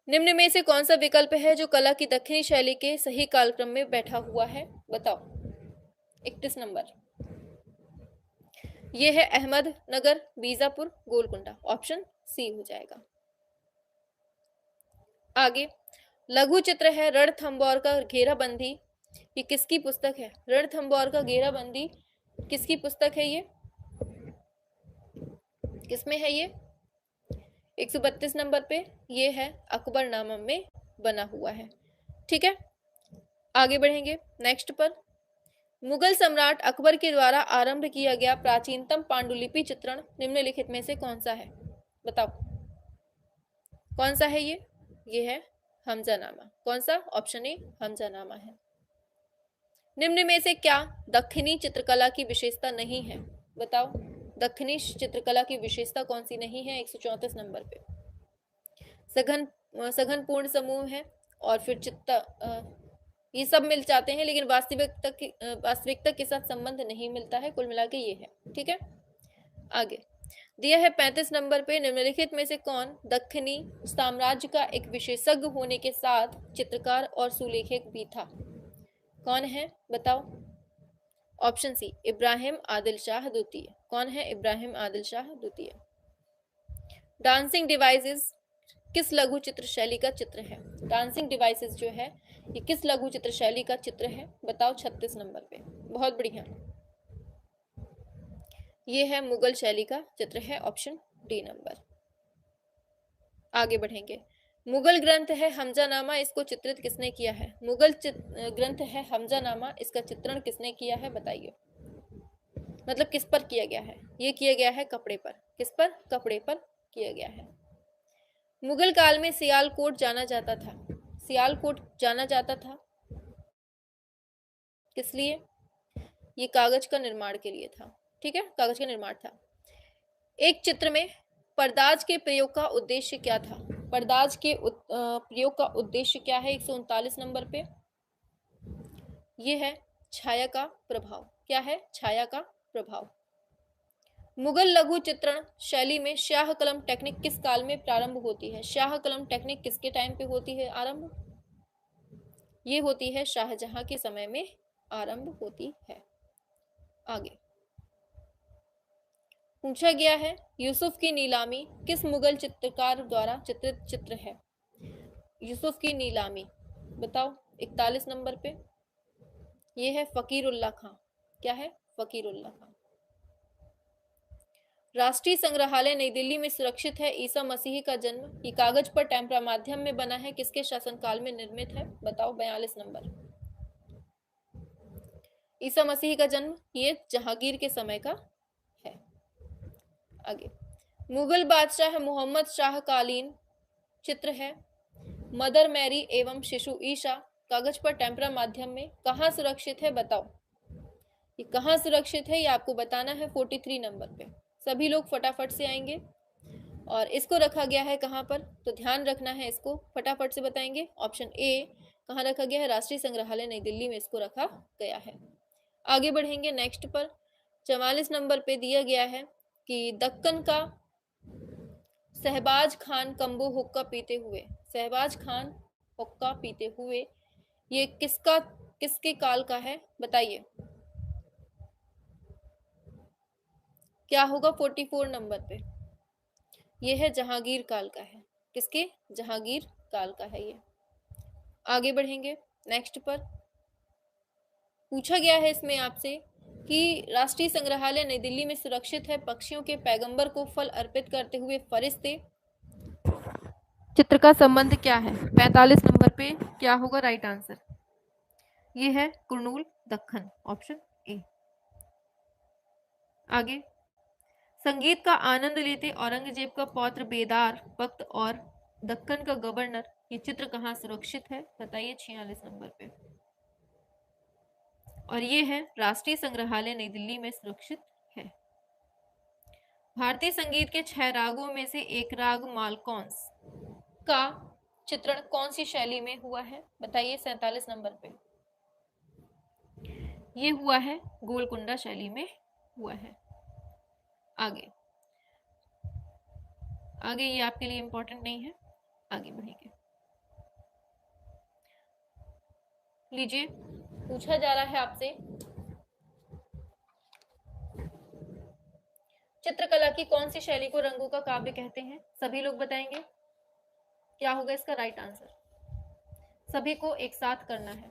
निम्न में से कौन सा विकल्प है जो कला की दक्षिणी शैली के सही कालक्रम में बैठा हुआ है? बताओ। 31 नंबर। ये है अहमदनगर, बीजापुर, गोलकुंडा। ऑप्शन सी हो जाएगा। आगे, लघु चित्र है रणथंभौर का घेराबंदी। ये किसकी पुस्तक है? रणथंभौर का घेराबंदी किसकी पुस्तक है? ये किसमें है? ये 132 नंबर पे। ये है अकबरनामा में बना हुआ है। ठीक है, आगे बढ़ेंगे नेक्स्ट पर। मुगल सम्राट अकबर के द्वारा आरंभ किया गया प्राचीनतम पांडुलिपि चित्रण निम्नलिखित में से कौन सा है? बताओ कौन सा है? ये है हमजानामा। कौन सा? ऑप्शन ए, हमजानामा है। निम्न में से क्या दक्षिणी चित्रकला की विशेषता नहीं है? बताओ, दक्षिणी चित्रकला की विशेषता कौन सी नहीं है? 134 नंबर पे। सघन सघन पूर्ण समूह है, और फिर ये सब मिल जाते हैं, लेकिन वास्तविकता के साथ संबंध नहीं मिलता है। कुल मिला के ये है। ठीक है, आगे दिया है 35 नंबर पे, निम्नलिखित में से कौन दक्खनी साम्राज्य का एक विशेषज्ञ होने के साथ चित्रकार और सुलेखक भी था? कौन है बताओ? ऑप्शन सी, इब्राहिम आदिल शाह द्वितीय। कौन है इब्राहिम आदिल शाह द्वितीय? डांसिंग डिवाइसेस किस लघु चित्र शैली का चित्र है? डांसिंग डिवाइसेस जो है ये किस लघु चित्र शैली का चित्र है? बताओ 36 नंबर पे। बहुत बढ़िया, ये है मुगल शैली का चित्र है, ऑप्शन डी नंबर। आगे बढ़ेंगे। मुगल ग्रंथ है हमजानामा, इसको चित्रित किसने किया है? मुगल ग्रंथ है हमजानामा, इसका चित्रण किसने किया है बताइए? मतलब किस पर किया गया है? ये किया गया है कपड़े पर। किस पर? कपड़े पर किया गया है। मुगल काल में सियालकोट जाना जाता था। सियालकोट जाना जाता था किस लिए? ये कागज का निर्माण के लिए था। ठीक है, कागज का निर्माण था। एक चित्र में परदाज के प्रयोग का उद्देश्य क्या था? परदाज के प्रयोग का उद्देश्य क्या है? 139 नंबर पे ये है छाया का प्रभाव। क्या है? छाया का प्रभाव। मुगल लघु चित्रण शैली में शाह कलम टेक्निक किस काल में प्रारंभ होती है? शाह कलम टेक्निक किसके टाइम पे होती है आरंभ? ये होती है शाहजहां के समय में आरंभ होती है। आगे पूछा गया है यूसुफ की नीलामी किस मुगल चित्रकार द्वारा चित्रित चित्र है? यूसुफ की नीलामी बताओ 41 नंबर पे। ये है फकीरुल्लाह खां। क्या है? फकीरुल्लाह खां। राष्ट्रीय संग्रहालय नई दिल्ली में सुरक्षित है ईसा मसीह का जन्म, ये कागज पर टेम्परा माध्यम में बना है, किसके शासनकाल में निर्मित है? बताओ 42 नंबर। ईसा मसीह का जन्म ये जहांगीर के समय का है। आगे मुगल बादशाह मोहम्मद शाह कालीन चित्र है मदर मैरी एवं शिशु ईशा, कागज पर टेम्परा माध्यम में कहाँ सुरक्षित है? बताओ ये कहाँ सुरक्षित है, ये आपको बताना है 43 नंबर पे। सभी लोग फटाफट से आएंगे। और इसको रखा गया है कहाँ पर, तो ध्यान रखना है, इसको फटाफट से बताएंगे। ऑप्शन ए कहाँ रखा गया है? राष्ट्रीय संग्रहालय नई दिल्ली में इसको रखा गया है। आगे बढ़ेंगे नेक्स्ट पर। 44 नंबर पे दिया गया है कि दक्कन का शहबाज खान कम्बो हुक्का पीते हुए, शहबाज खान हुक्का पीते हुए, ये किसके काल का है बताइए? क्या होगा 44 नंबर पे? ये है जहांगीर काल का है। किसके? जहांगीर काल का है ये। आगे बढ़ेंगे नेक्स्ट पर। पूछा गया है इसमें आपसे कि राष्ट्रीय संग्रहालय नई दिल्ली में सुरक्षित है पक्षियों के पैगंबर को फल अर्पित करते हुए फरिश्ते चित्र का संबंध क्या है? 45 नंबर पे क्या होगा राइट आंसर? ये है कुर्नूल दक्कन, ऑप्शन ए। आगे संगीत का आनंद लेते औरंगजेब का पौत्र बेदार वक्त और दक्कन का गवर्नर, ये चित्र कहाँ सुरक्षित है बताइए? 46 नंबर पे। और ये है राष्ट्रीय संग्रहालय नई दिल्ली में सुरक्षित है। भारतीय संगीत के 6 रागों में से एक राग मालकौंस का चित्रण कौन सी शैली में हुआ है बताइए? 47 नंबर पे ये हुआ है गोलकुंडा शैली में हुआ है। आगे ये आपके लिए इंपॉर्टेंट नहीं है। आगे बढ़ेंगे। लीजिए पूछा जा रहा है आपसे चित्रकला की कौन सी शैली को रंगों का काव्य कहते हैं? सभी लोग बताएंगे क्या होगा इसका राइट आंसर? सभी को एक साथ करना है।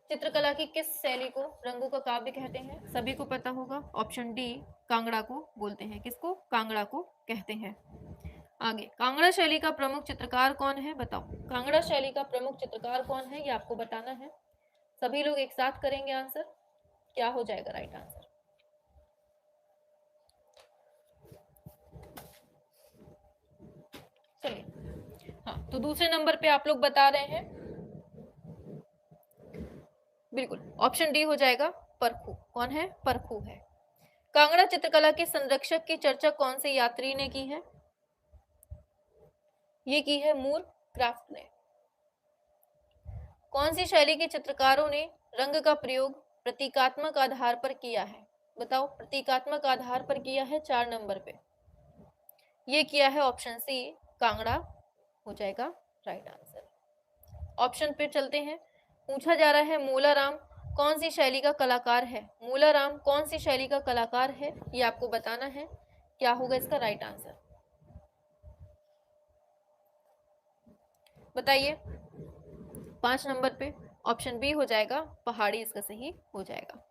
चित्रकला की किस शैली को रंगों का काव्य कहते हैं? सभी को पता होगा, ऑप्शन डी कांगड़ा को बोलते हैं। किसको? कांगड़ा को कहते हैं। आगे कांगड़ा शैली का प्रमुख चित्रकार कौन है बताओ? कांगड़ा शैली का प्रमुख चित्रकार कौन है ये आपको बताना है। सभी लोग एक साथ करेंगे आंसर, क्या हो जाएगा राइट आंसर? चलिए हाँ, तो दूसरे नंबर पे आप लोग बता रहे हैं बिल्कुल ऑप्शन डी हो जाएगा परखू। कौन है? परखू है। कांगड़ा चित्रकला के संरक्षक की चर्चा कौन से यात्री ने की है? ये की है मूर क्राफ्ट ने। कौन सी शैली के चित्रकारों ने रंग का प्रयोग प्रतीकात्मक आधार पर किया है? बताओ, प्रतीकात्मक आधार पर किया है 4 नंबर पे। ये किया है ऑप्शन सी कांगड़ा, हो जाएगा राइट आंसर। ऑप्शन पे चलते हैं। पूछा जा रहा है मूलाराम कौन सी शैली का कलाकार है? मूलाराम कौन सी शैली का कलाकार है, ये आपको बताना है। क्या होगा इसका राइट आंसर, बताइए। 5 नंबर पे ऑप्शन बी हो जाएगा पहाड़ी, इसका सही हो जाएगा।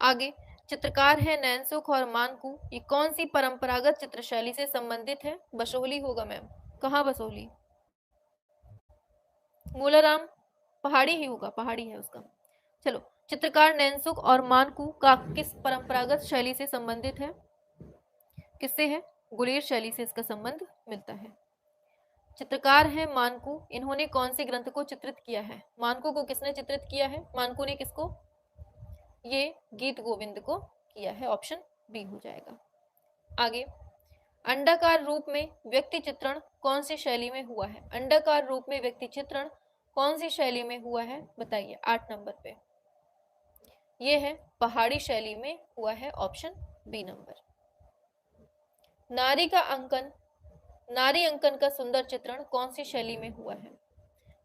आगे, चित्रकार है नैनसुख और मानकू, ये कौन सी परंपरागत चित्र शैली से संबंधित है? बसोहली होगा मैम। कहाँ बसोहली? मूलाराम पहाड़ी ही होगा, पहाड़ी है उसका। चलो, चित्रकार नैनसुख और मानकू का किस परंपरागत शैली से संबंधित है? किससे है? गुलेर शैली से इसका संबंध मिलता है। चित्रकार है मानकू, इन्होंने कौन से ग्रंथ को चित्रित किया है? मानकू को किसने चित्रित किया है? मानकू ने किसको? ये गीत गोविंद को किया है, ऑप्शन बी हो जाएगा। आगे, अंडाकार रूप में व्यक्ति चित्रण कौन सी शैली में हुआ है? अंडाकार रूप में व्यक्ति चित्रण कौन सी शैली में हुआ है, बताइए। 8 नंबर पे ये है पहाड़ी शैली में हुआ है, ऑप्शन बी नंबर। नारी का अंकन, नारी अंकन का सुंदर चित्रण कौन सी शैली में हुआ है?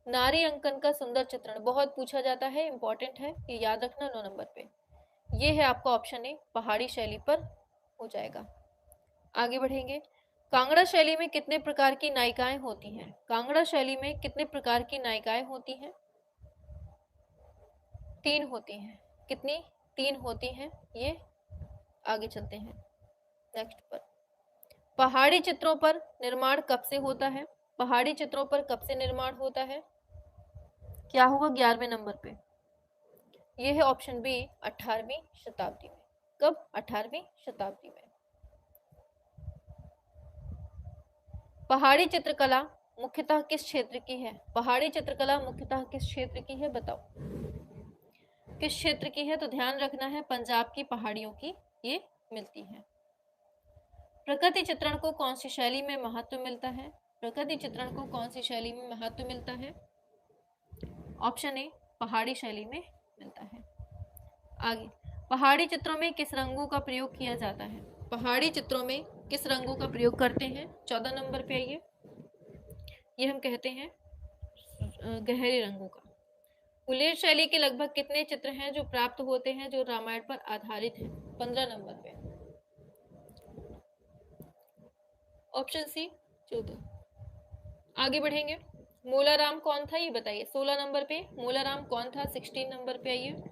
नारी अंकन का सुंदर चित्रण बहुत पूछा जाता है, इंपॉर्टेंट है, ये याद रखना। 9 नंबर पे ये है आपका ऑप्शन ए पहाड़ी शैली पर हो जाएगा। आगे बढ़ेंगे। कांगड़ा शैली में कितने प्रकार की नायिकाएं होती हैं? कांगड़ा शैली में कितने प्रकार की नायिकाएं होती हैं? 3 होती हैं। कितनी? 3 होती हैं। ये आगे चलते हैं नेक्स्ट पर। पहाड़ी चित्रों पर निर्माण कब से होता है? पहाड़ी चित्रों पर कब से निर्माण होता है? क्या होगा 11वें नंबर पे? यह है ऑप्शन बी 18वीं शताब्दी में। कब? 18वीं शताब्दी में। पहाड़ी चित्रकला मुख्यतः किस क्षेत्र की है? पहाड़ी चित्रकला मुख्यतः किस क्षेत्र की है, बताओ। किस क्षेत्र की है? तो ध्यान रखना है पंजाब की पहाड़ियों की ये मिलती है। प्रकृति चित्रण को कौन सी शैली में महत्व मिलता है? प्रकृति चित्रण को कौन सी शैली में महत्व मिलता है? ऑप्शन ए पहाड़ी शैली में मिलता है। आगे, पहाड़ी चित्रों में किस रंगों का प्रयोग किया जाता है? पहाड़ी चित्रों में किस रंगों का प्रयोग करते हैं? 14 नंबर पे आइए। ये हम कहते हैं गहरे रंगों का। गुलेर शैली के लगभग कितने चित्र हैं जो प्राप्त होते हैं जो रामायण पर आधारित हैं? 15 नंबर पे ऑप्शन सी 14। आगे बढ़ेंगे। मूलाराम कौन था, ये बताइए। 16 नंबर पे मूलाराम कौन था? 16 नंबर पे आइए।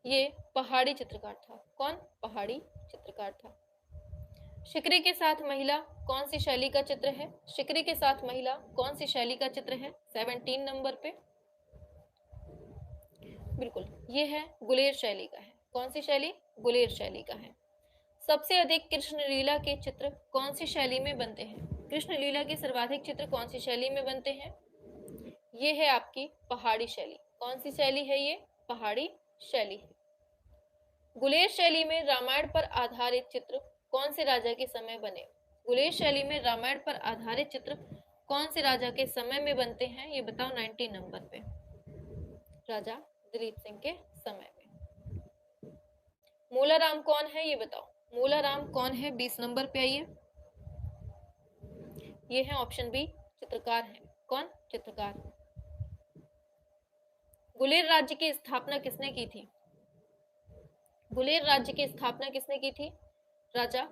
ये पहाड़ी चित्रकार था। कौन? पहाड़ी चित्रकार था। शिकरी के साथ महिला कौन सी शैली का चित्र है? शिकरी के साथ महिला कौन सी शैली का चित्र है? 17 नंबर पे बिल्कुल ये है गुलेर शैली का है। कौन सी शैली? गुलेर शैली का है। सबसे अधिक कृष्ण लीला के चित्र कौन सी शैली में बनते हैं? कृष्ण लीला के सर्वाधिक चित्र कौन सी शैली में बनते हैं? ये है आपकी पहाड़ी शैली। कौन सी शैली है ये? पहाड़ी शैली है। गुलेर शैली में रामायण पर आधारित चित्र कौन से राजा के समय बने? गुलेर शैली में रामायण पर आधारित चित्र कौन से राजा के समय में बनते हैं, ये बताओ। 19 नंबर पे राजा दिलीप सिंह के समय में। मूलाराम कौन है, ये बताओ। मूलाराम कौन है? 20 नंबर पे आइए। ये है ऑप्शन बी चित्रकार है। कौन? चित्रकार। गुलेर राज्य की स्थापना किसने की थी? गुलेर राज्य की स्थापना किसने की थी? राजा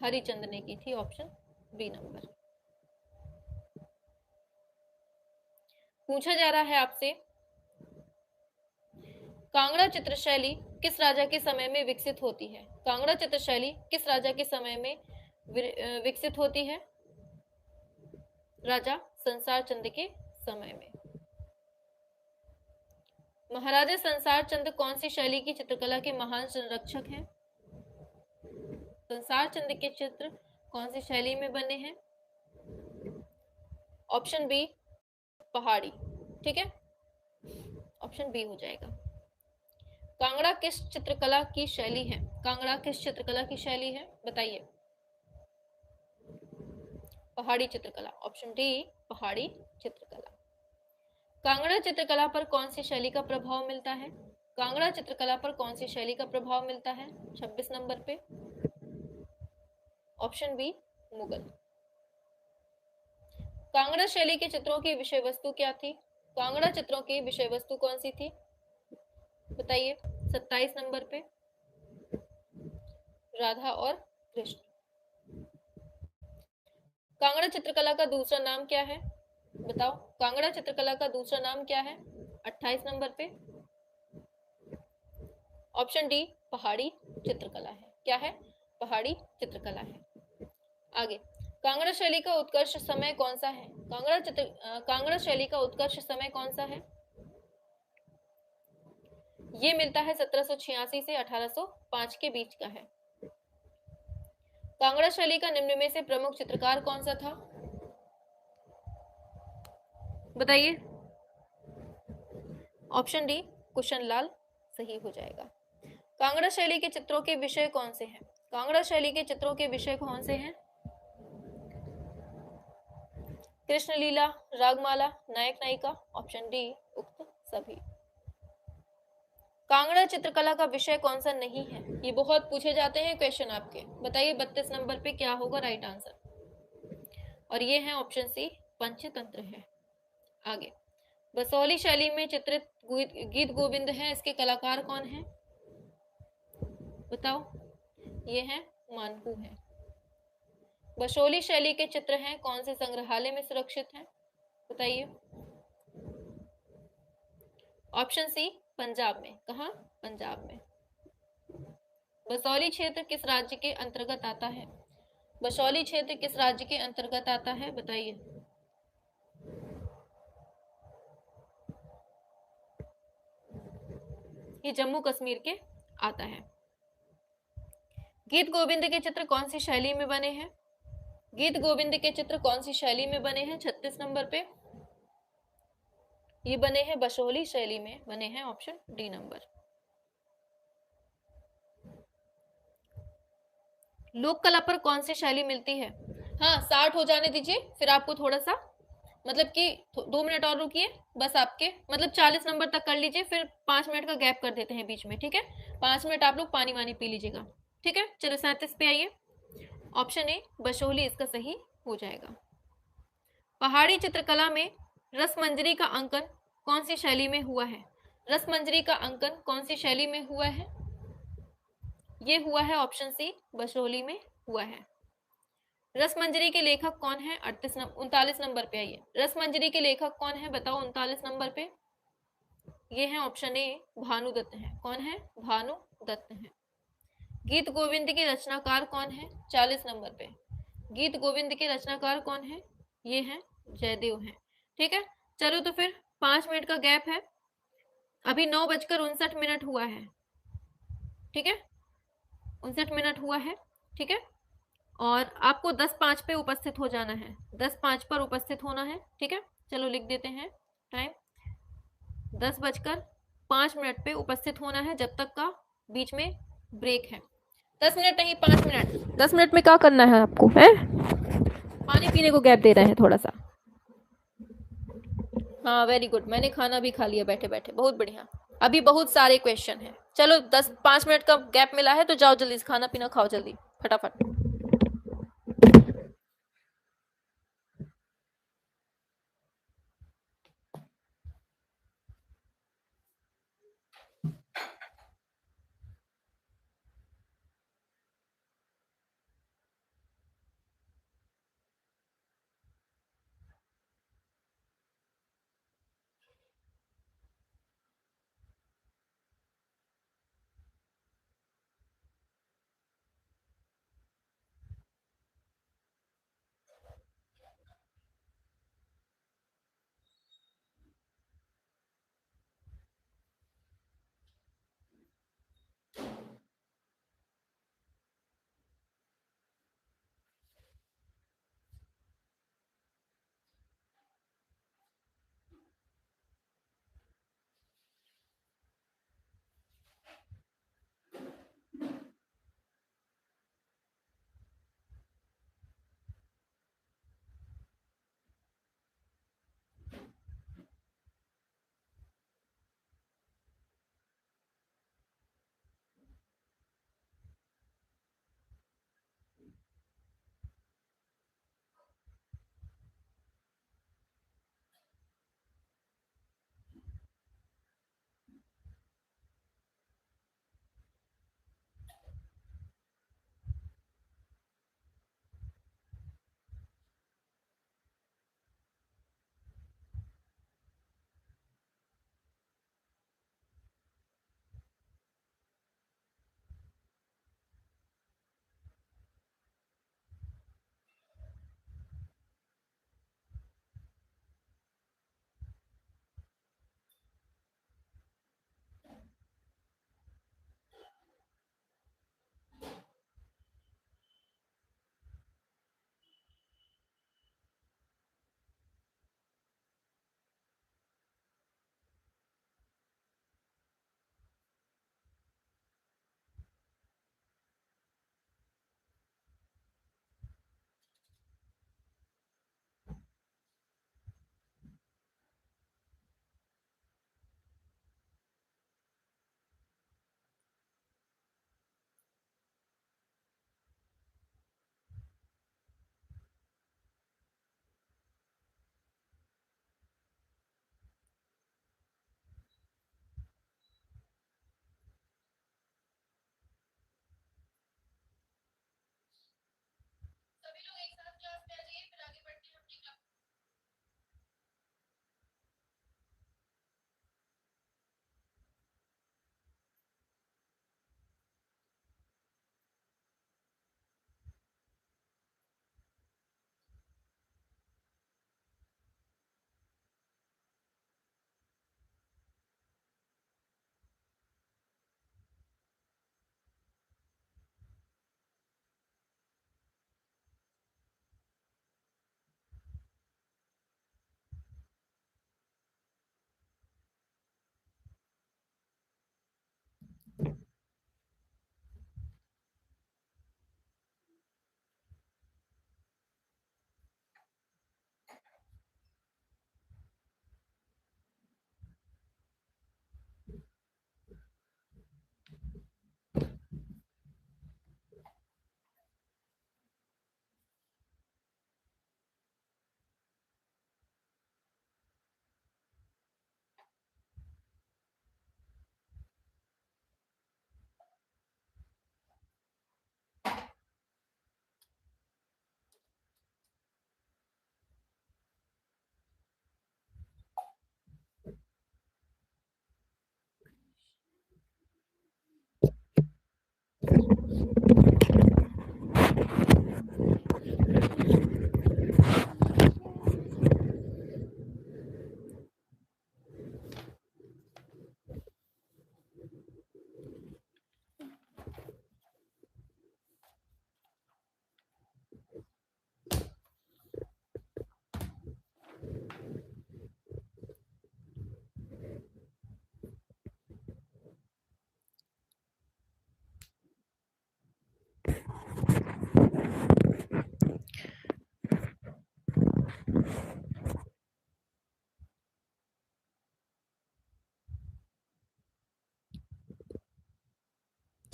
हरिचंद ने की थी, ऑप्शन बी नंबर। पूछा जा रहा है आपसे कांगड़ा चित्रशैली किस राजा के समय में विकसित होती है? कांगड़ा चित्रशैली किस राजा के समय में विकसित होती है? राजा संसार चंद के समय में। महाराजा संसार चंद कौन सी शैली की चित्रकला के महान संरक्षक हैं? संसार चंद के चित्र कौन सी शैली में बने हैं? ऑप्शन बी पहाड़ी। ठीक है, ऑप्शन बी हो जाएगा। कांगड़ा किस चित्रकला की शैली है? कांगड़ा किस चित्रकला की शैली है, बताइए। पहाड़ी चित्रकला, ऑप्शन डी पहाड़ी चित्रकला। कांगड़ा चित्रकला पर कौन सी शैली का प्रभाव मिलता है? कांगड़ा चित्रकला पर कौन सी शैली का प्रभाव मिलता है 26 नंबर पे? Option B Mughal. कांगड़ा शैली के चित्रों की विषय वस्तु क्या थी? कांगड़ा चित्रों की विषय वस्तु कौन सी थी, बताइए 27 नंबर पे? राधा और कृष्ण। कांगड़ा चित्रकला का दूसरा नाम क्या है, बताओ। कांगड़ा चित्रकला का दूसरा नाम क्या है 28 नंबर पे? ऑप्शन डी पहाड़ी चित्रकला है। क्या है? पहाड़ी चित्रकला है। आगे, कांगड़ा शैली का उत्कर्ष समय कौन सा है? कांगड़ा शैली का उत्कर्ष समय कौन सा है? ये मिलता है 1786 से 1805 के बीच का है। कांगड़ा शैली का निम्न में से प्रमुख चित्रकार कौन सा था, बताइए। ऑप्शन डी कुशनलाल सही हो जाएगा। कांगड़ा शैली के चित्रों के विषय कौन से हैं? कांगड़ा शैली के चित्रों के विषय कौन से हैं? कृष्ण लीला, रागमाला, नायक नायिका, ऑप्शन डी उक्त सभी। कांगड़ा चित्रकला का विषय कौन सा नहीं है? ये बहुत पूछे जाते हैं क्वेश्चन आपके, बताइए 32 नंबर पे क्या होगा राइट आंसर? और ये है ऑप्शन सी पंचतंत्र है। आगे, बसौली शैली में चित्रित गीत गोविंद है, इसके कलाकार कौन है, बताओ। ये है मानकू है। बसौली शैली के चित्र हैं कौन से संग्रहालय में सुरक्षित हैं, बताइए। ऑप्शन सी पंजाब में। कहा? पंजाब में। बसौली क्षेत्र किस राज्य के अंतर्गत आता है? बसौली क्षेत्र किस राज्य के अंतर्गत आता है, बताइए। ये जम्मू कश्मीर के आता है। गीत गोविंद के चित्र कौन सी शैली में बने हैं? गीत गोविंद के चित्र कौन सी शैली में बने हैं 36 नंबर पे? ये बने हैं बसोहली शैली में बने हैं, ऑप्शन डी नंबर। लोक कला पर कौन सी शैली मिलती है? हाँ 60 हो जाने दीजिए, फिर आपको थोड़ा सा मतलब कि 2 मिनट और रुकिए बस, आपके मतलब 40 नंबर तक कर लीजिए, फिर 5 मिनट का गैप कर देते हैं बीच में, ठीक है। 5 मिनट आप लोग पानी वानी पी लीजिएगा, ठीक है। चलो 37 पे आइए। ऑप्शन ए बसोहली इसका सही हो जाएगा। पहाड़ी चित्रकला में रसमंजरी का अंकन कौन सी शैली में हुआ है? रसमंजरी का अंकन कौन सी शैली में हुआ है? ये हुआ है ऑप्शन सी बसोहली में हुआ है। रसमंजरी के लेखक कौन है 39 नंबर पे आइए। रसमंजरी के लेखक कौन है बताओ 39 नंबर पे? ये है ऑप्शन ए भानुदत्त है। कौन है? भानुदत्त है। गीत गोविंद के रचनाकार कौन है 40 नंबर पे? गीत गोविंद के रचनाकार कौन है? ये है जयदेव है, ठीक है। चलो तो फिर 5 मिनट का गैप है, अभी 9:59 हुआ है, ठीक है। 59 हुआ है, ठीक है। और आपको 10:05 पे उपस्थित हो जाना है, 10:05 पर उपस्थित होना है, ठीक है। चलो लिख देते हैं टाइम, 10:05 पे उपस्थित होना है, जब तक का बीच में ब्रेक है। 10 मिनट नहीं 5 मिनट। 10 मिनट में क्या करना है आपको, है पानी पीने को गैप दे रहे हैं थोड़ा सा। हाँ वेरी गुड, मैंने खाना भी खा लिया बैठे बैठे, बहुत बढ़िया। अभी बहुत सारे क्वेश्चन हैं, चलो 5 मिनट का गैप मिला है तो जाओ जल्दी से खाना पीना खाओ, जल्दी फटाफट।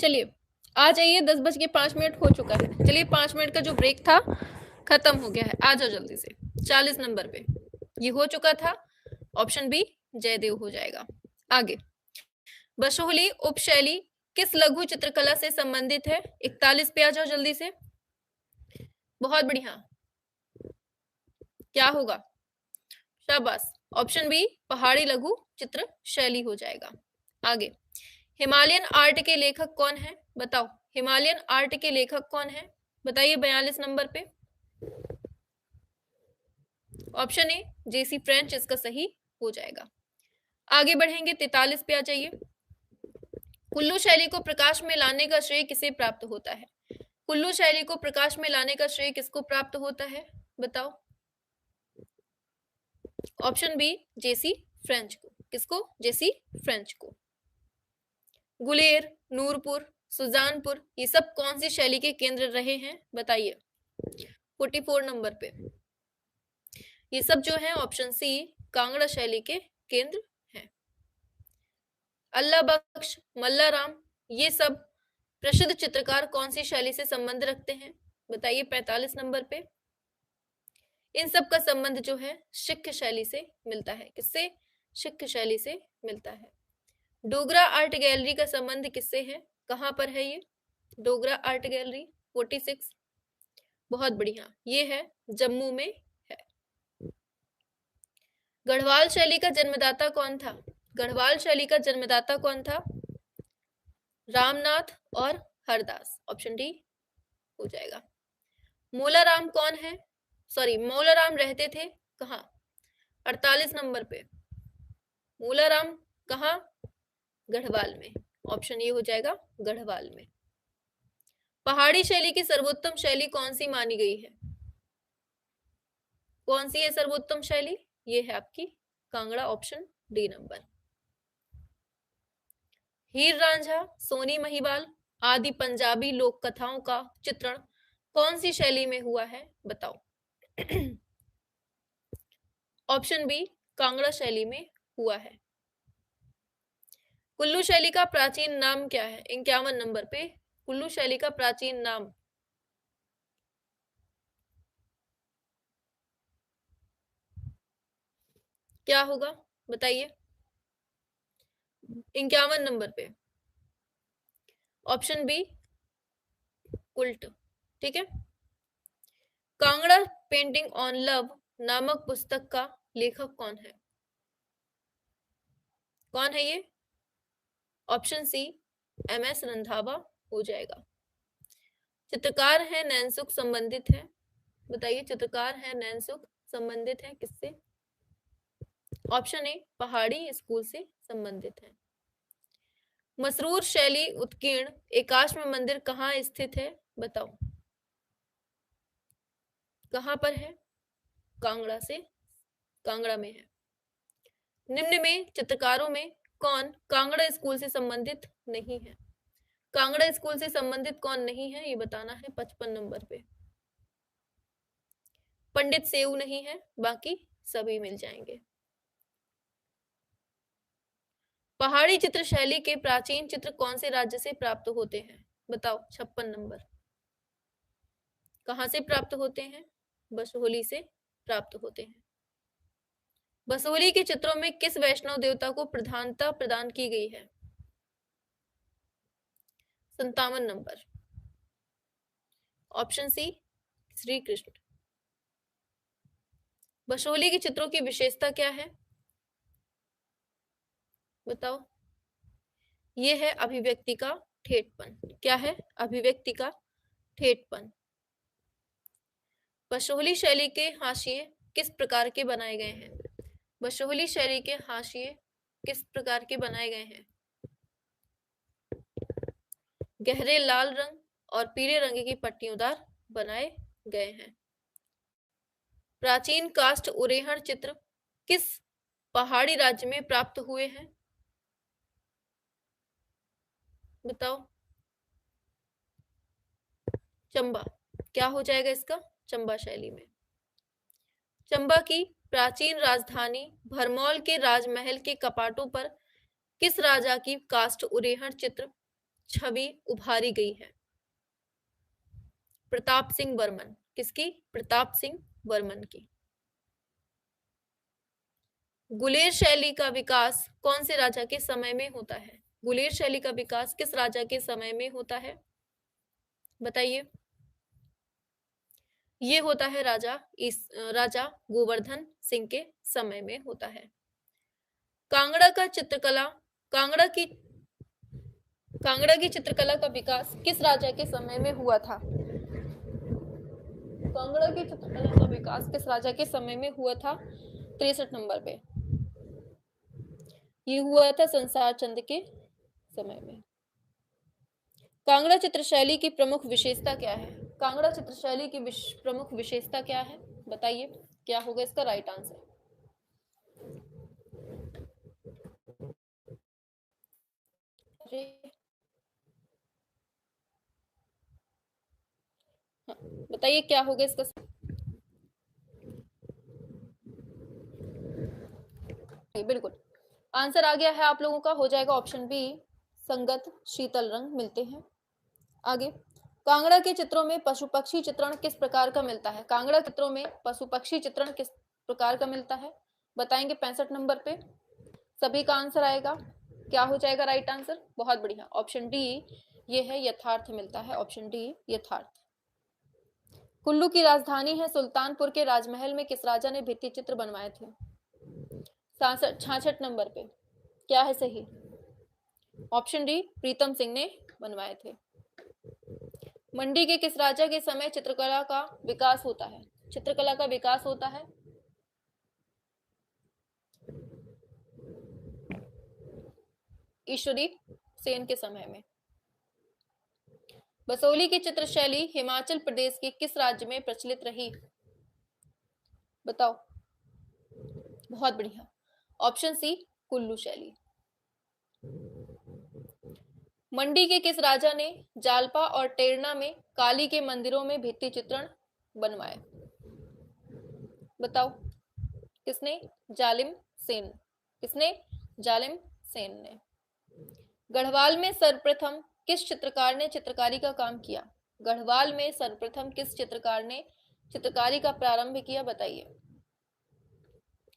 चलिए आ जाइए, 10:05 हो चुका है। चलिए 5 मिनट का जो ब्रेक था खत्म हो गया है, आ जाओ जल्दी से 40 नंबर पे। ये हो चुका था, ऑप्शन बी जयदेव हो जाएगा। आगे, बसोहली उपशैली किस लघु चित्रकला से संबंधित है? 41 पे आ जाओ जल्दी से। बहुत बढ़िया, क्या होगा? शाबाश, ऑप्शन बी पहाड़ी लघु चित्र शैली हो जाएगा। आगे, हिमालयन आर्ट के लेखक कौन है? बताओ, हिमालयन आर्ट के लेखक कौन है? बताइए 42 नंबर पे। ऑप्शन ए जेसी फ्रेंच इसका सही हो जाएगा। आगे बढ़ेंगे, 43 पे आ जाइए। कुल्लू शैली को प्रकाश में लाने का श्रेय किसे प्राप्त होता है? कुल्लू शैली को प्रकाश में लाने का श्रेय किसको प्राप्त होता है? बताओ। ऑप्शन बी जेसी फ्रेंच को। किसको? जेसी फ्रेंच को। गुलेर, नूरपुर, सुजानपुर, ये सब कौन सी शैली के केंद्र रहे हैं? बताइए 44 नंबर पे। ये सब जो है ऑप्शन सी कांगड़ा शैली के केंद्र हैं। अल्लाह बख्श, मल्लाराम, ये सब प्रसिद्ध चित्रकार कौन सी शैली से संबंध रखते हैं? बताइए 45 नंबर पे। इन सब का संबंध जो है शिक्ष शैली से मिलता है। किससे? शिक्ष शैली से मिलता है। डोगरा आर्ट गैलरी का संबंध किससे है? कहां पर है ये डोगरा आर्ट गैलरी? 46। बहुत बढ़िया, ये है जम्मू में है। गढ़वाल शैली का जन्मदाता कौन था? गढ़वाल शैली का जन्मदाता कौन था? रामनाथ और हरदास, ऑप्शन डी हो जाएगा। मोलाराम कौन है? सॉरी, मोलाराम रहते थे कहां? 48 नंबर पे। मोलाराम कहां? गढ़वाल में, ऑप्शन ये हो जाएगा गढ़वाल में। पहाड़ी शैली की सर्वोत्तम शैली कौन सी मानी गई है? कौन सी है सर्वोत्तम शैली? ये है आपकी कांगड़ा, ऑप्शन डी नंबर। हीर रांझा, सोनी महिवाल आदि पंजाबी लोक कथाओं का चित्रण कौन सी शैली में हुआ है? बताओ। ऑप्शन बी कांगड़ा शैली में हुआ है। कुल्लू शैली का प्राचीन नाम क्या है? 51 नंबर पे। कुल्लू शैली का प्राचीन नाम क्या होगा? बताइए 51 नंबर पे। ऑप्शन बी कुल्ट। ठीक है। कांगड़ा पेंटिंग ऑन लव नामक पुस्तक का लेखक कौन है? कौन है ये? ऑप्शन सी MS रंधावा हो जाएगा। चित्रकार है नैनसुख, संबंधित है? बताइए, चित्रकार है नैनसुख, संबंधित है किससे? ऑप्शन ए पहाड़ी स्कूल से संबंधित है। मसरूर शैली उत्कीर्ण एकाश्म मंदिर कहाँ स्थित है? बताओ कहां पर है? कांगड़ा में है। निम्न में चित्रकारों में कौन कांगड़ा स्कूल से संबंधित नहीं है? कांगड़ा स्कूल से संबंधित कौन नहीं है ये बताना है 55 नंबर पे। पंडित सेऊ नहीं है, बाकी सभी मिल जाएंगे। पहाड़ी चित्र शैली के प्राचीन चित्र कौन से राज्य से प्राप्त होते हैं? बताओ 56 नंबर। कहां से प्राप्त होते हैं? बसोहली से प्राप्त होते हैं। बसोहली के चित्रों में किस वैष्णव देवता को प्रधानता प्रदान की गई है? 57 number. Option C Shri Krishna. Basohli के चित्रों की विशेषता क्या है? बताओ। ये है अभिव्यक्ति का ठेठपन। क्या है? अभिव्यक्ति का ठेठपन। बसोहली शैली के हाशिए किस प्रकार के बनाए गए हैं? बसोहली शैली के हाशिए किस प्रकार के बनाए गए हैं? गहरे लाल रंग और पीले रंग की पट्टियोंदार बनाए गए हैं। प्राचीन काष्ठ उरेहण चित्र किस पहाड़ी राज्य में प्राप्त हुए हैं? बताओ। चंबा। क्या हो जाएगा इसका? चंबा शैली में। चंबा की प्राचीन राजधानी भरमौल के राजमहल के कपाटों पर किस राजा की काष्ठ उरेहण चित्र छवि उभारी गई है? प्रताप सिंह बर्मन। किसकी? प्रताप सिंह बर्मन की। गुलेर शैली का विकास कौन से राजा के समय में होता है? गुलेर शैली का विकास किस राजा के समय में होता है? बताइए। ये होता है राजा गोवर्धन सिंह के समय में होता है। कांगड़ा की चित्रकला का विकास किस राजा के समय में हुआ था? कांगड़ा की चित्रकला का विकास किस राजा के समय में हुआ था? 63 नंबर पे। ये हुआ था संसार चंद के समय में। कांगड़ा चित्रशैली की प्रमुख विशेषता क्या है? कांगड़ा चित्रशैली की प्रमुख विशेषता क्या है? बताइए, क्या होगा इसका राइट आंसर? हाँ, बताइए क्या होगा इसका? बिल्कुल आंसर आ गया है आप लोगों का, हो जाएगा ऑप्शन बी, संगत शीतल रंग मिलते हैं। आगे, कांगड़ा के चित्रों में पशु पक्षी चित्रण किस प्रकार का मिलता है? कांगड़ा चित्रों में पशु पक्षी चित्रण किस प्रकार का मिलता है? बताएंगे 65 नंबर पे। सभी का आंसर आएगा, क्या हो जाएगा राइट आंसर? बहुत बढ़िया, ऑप्शन डी ये है, यथार्थ मिलता है। ऑप्शन डी यथार्थ। कुल्लू की राजधानी है सुल्तानपुर के राजमहल में किस राजा ने भित्ति चित्र बनवाए थे? 66 नंबर पे क्या है सही? ऑप्शन डी, प्रीतम सिंह ने बनवाए थे। मंडी के किस राजा के समय चित्रकला का विकास होता है? चित्रकला का विकास होता है? ईश्वरी सेन के समय में। बसोली की चित्रशैली हिमाचल प्रदेश के किस राज्य में प्रचलित रही? बताओ। बहुत बढ़िया, ऑप्शन सी, कुल्लू शैली। मंडी के किस राजा ने जालपा और टेरना में काली के मंदिरों में भित्ति चित्रण बनवाए? बताओ। किसने? जालिम सेन। किसने? जालिम सेन ने। गढ़वाल में सर्वप्रथम किस चित्रकार ने चित्रकारी का काम किया? गढ़वाल में सर्वप्रथम किस चित्रकार ने चित्रकारी का प्रारंभ किया? बताइए।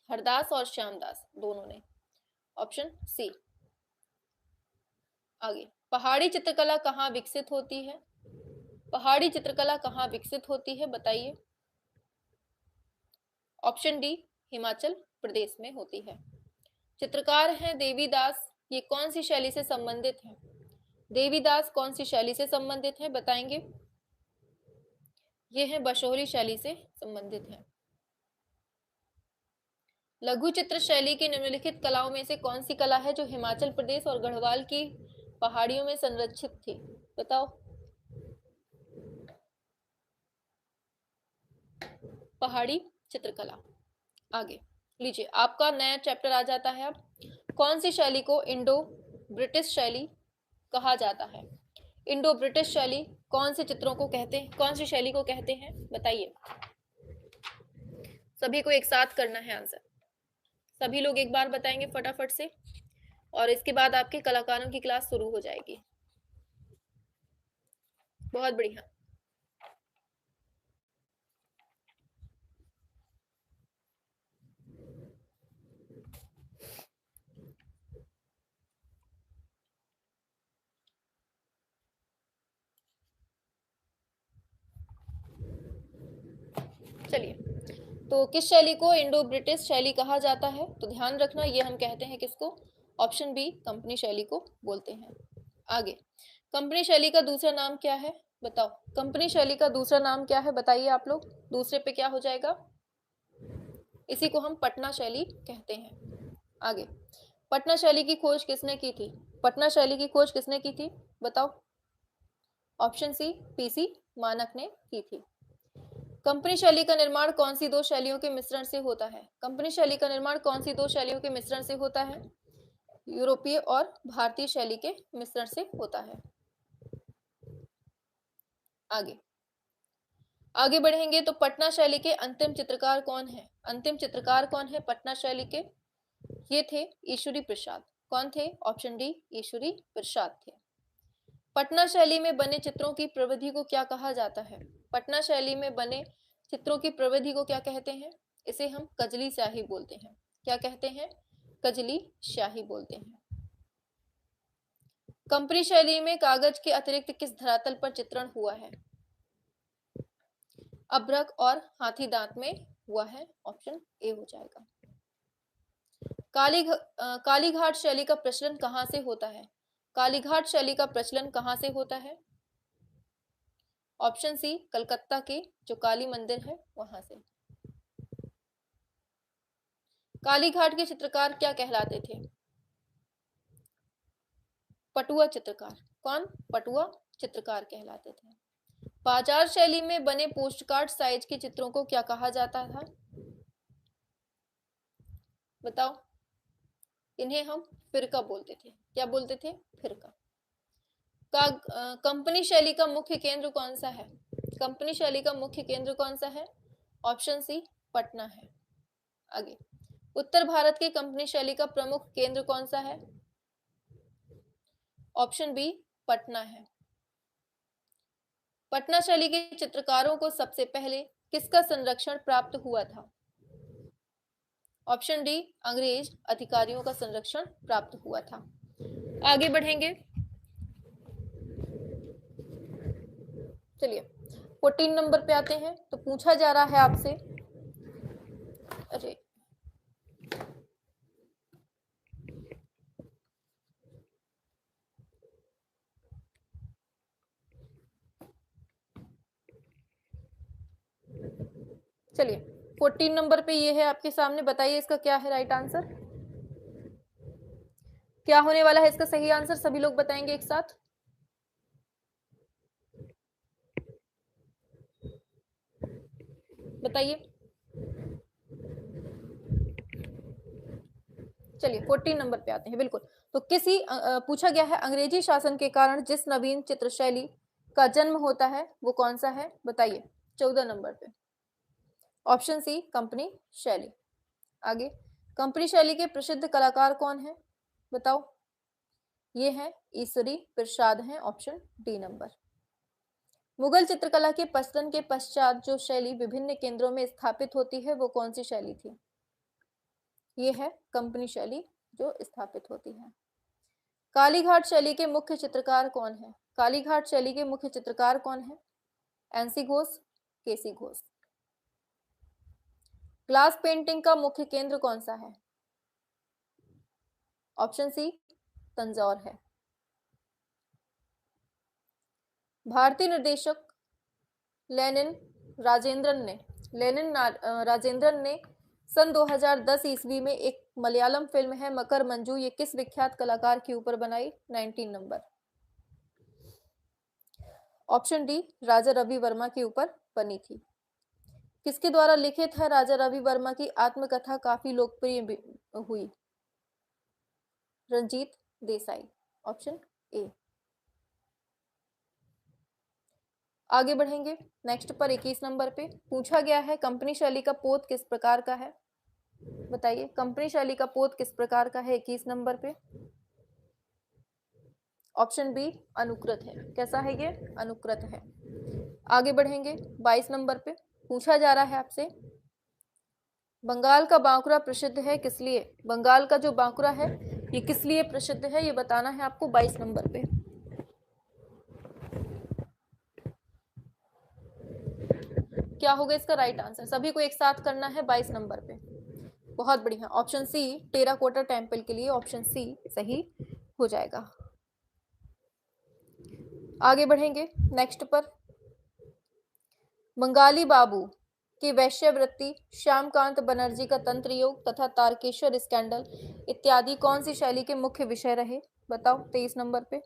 हरदास और श्यामदास दोनों ने। Option C. आगे, पहाड़ी चित्रकला कहाँ विकसित होती है? पहाड़ी चित्रकला कहाँ विकसित होती है? बताइए। ऑप्शन डी, हिमाचल प्रदेश में होती है। चित्रकार हैं देवीदास, ये कौन सी शैली से संबंधित है? देवीदास कौन सी शैली से संबंधित है? बताएंगे। ये है बशोहरी शैली से संबंधित है। लघु चित्र शैली की निम्नलिखित कलाओं में से कौन सी कला है जो हिमाचल प्रदेश और गढ़वाल की पहाड़ियों में संरक्षित थी? बताओ। पहाड़ी चित्रकला। आगे लीजिए, आपका नया चैप्टर आ जाता है अब। कौन सी शैली को इंडो ब्रिटिश शैली कहा जाता है? इंडो ब्रिटिश शैली कौन से चित्रों को कहते हैं, कौन सी शैली को कहते हैं? बताइए। सभी को एक साथ करना है आंसर, सभी लोग एक बार बताएंगे फटाफट से, और इसके बाद आपके कलाकारों की क्लास शुरू हो जाएगी। बहुत बढ़िया। चलिए, तो किस शैली को इंडो ब्रिटिश शैली कहा जाता है? तो ध्यान रखना, ये हम कहते हैं किसको? ऑप्शन बी, कंपनी शैली को बोलते हैं। आगे, कंपनी शैली का दूसरा नाम क्या है? बताओ। कंपनी शैली का दूसरा नाम क्या है? बताइए आप लोग। दूसरे पे क्या हो जाएगा? इसी को हम पटना शैली कहते हैं। आगे, पटना शैली की खोज किसने की थी? पटना शैली की खोज किसने की थी? बताओ। ऑप्शन सी, पीसी मानक ने की थी। कंपनी शैली का निर्माण कौन सी दो शैलियों के मिश्रण से होता है? कंपनी शैली का निर्माण कौन सी दो शैलियों के मिश्रण से होता है? यूरोपीय और भारतीय शैली के मिश्रण से होता है। आगे बढ़ेंगे तो पटना शैली के अंतिम चित्रकार कौन है? अंतिम चित्रकार कौन है पटना शैली के? ये थे ईश्वरी प्रसाद। कौन थे? ऑप्शन डी, ईश्वरी प्रसाद थे। पटना शैली में बने चित्रों की प्रविधि को क्या कहा जाता है? पटना शैली में बने चित्रों की प्रविधि को क्या कहते हैं? इसे हम कजली स्याही बोलते हैं। क्या कहते हैं? कजली स्याही बोलते हैं। कंपनी शैली में कागज के अतिरिक्त किस धरातल पर चित्रण हुआ है? अभ्रक और हाथी दांत में हुआ है। ऑप्शन ए हो जाएगा। कालीघाट शैली का प्रचलन कहां से होता है? कालीघाट शैली का प्रचलन कहां से होता है? ऑप्शन सी, कलकत्ता के जो काली मंदिर है वहां से। कालीघाट के चित्रकार क्या कहलाते थे? पटुआ चित्रकार। कौन? पटुआ चित्रकार कहलाते थे। बाजार शैली में बने पोस्टकार्ड साइज के चित्रों को क्या कहा जाता था? बताओ। इन्हें हम फिरका बोलते थे। क्या बोलते थे? फिरका। कंपनी शैली का मुख्य केंद्र कौन सा है? कंपनी शैली का मुख्य केंद्र कौन सा है? ऑप्शन सी, पटना है। आगे, उत्तर भारत की कंपनी शैली का प्रमुख केंद्र कौन सा है? ऑप्शन बी, पटना है। पटना शैली के चित्रकारों को सबसे पहले किसका संरक्षण प्राप्त हुआ था? ऑप्शन डी, अंग्रेज अधिकारियों का संरक्षण प्राप्त हुआ था। आगे बढ़ेंगे। चलिए 14 नंबर पे आते हैं। तो पूछा जा रहा है आपसे, अरे चलिए 14 नंबर पे ये है आपके सामने। बताइए इसका क्या है राइट आंसर? क्या होने वाला है इसका सही आंसर? सभी लोग बताएंगे एक साथ। बताइए। चलिए 14 नंबर पे आते हैं। बिल्कुल। तो पूछा गया है अंग्रेजी शासन के कारण जिस नवीन चित्र शैली का जन्म होता है वो कौन सा है? बताइए 14 नंबर पे। ऑप्शन सी, कंपनी शैली। आगे, कंपनी शैली के प्रसिद्ध कलाकार कौन है? बताओ। ये है ईश्वरी प्रसाद हैं। Option D number. मुगल चित्रकला के पतन के पश्चात जो शैली विभिन्न केंद्रों में स्थापित होती है वो कौन सी शैली थी? ये है कंपनी शैली जो स्थापित होती है। कालीघाट शैली के मुख्य चित्रकार कौन है? कालीघाट शैली के मुख्य चित्रकार कौन है? एनसी घोष, केसी घोष। ग्लास पेंटिंग का मुख्य केंद्र कौन सा है? ऑप्शन सी, तंजौर है। भारतीय निर्देशक लेनिन राजेंद्रन ने सन 2010 ईस्वी में एक मलयालम फिल्म है मकर मंजू, ये किस विख्यात कलाकार के ऊपर बनाई? 19 number. Option D, Raja Ravi Varma के ऊपर बनी थी। किसके द्वारा लिखित है राजा रवि वर्मा की आत्मकथा काफी लोकप्रिय हुई? रंजीत देसाई। Option A. आगे बढ़ेंगे नेक्स्ट पर 21 नंबर पे। पूछा गया है कंपनी शैली का पोत किस प्रकार का है? बताइए कंपनी शैली का पोत किस प्रकार का है 21 नंबर पे? ऑप्शन बी, अनुकृत है। कैसा है ये? अनुकृत है। आगे बढ़ेंगे 22 नंबर पे। पूछा जा रहा है आपसे, बंगाल का बांकुरा प्रसिद्ध है किस लिए? बंगाल का जो बांकुरा है ये किस लिए प्रसिद्ध है ये बताना है आपको 22 नंबर पे। क्या होगा इसका राइट आंसर? सभी को एक साथ करना है 22 नंबर पे। बहुत बढ़िया। ऑप्शन सी, टेराकोटा टेम्पल के लिए ऑप्शन सी सही हो जाएगा। आगे बढ़ेंगे नेक्स्ट पर। बंगाली बाबू की वैश्यवृत्ति, श्यामकांत बनर्जी का तंत्र योग तथा तारकेश्वर स्कैंडल इत्यादि कौन सी शैली के मुख्य विषय रहे? बताओ 23 नंबर पे।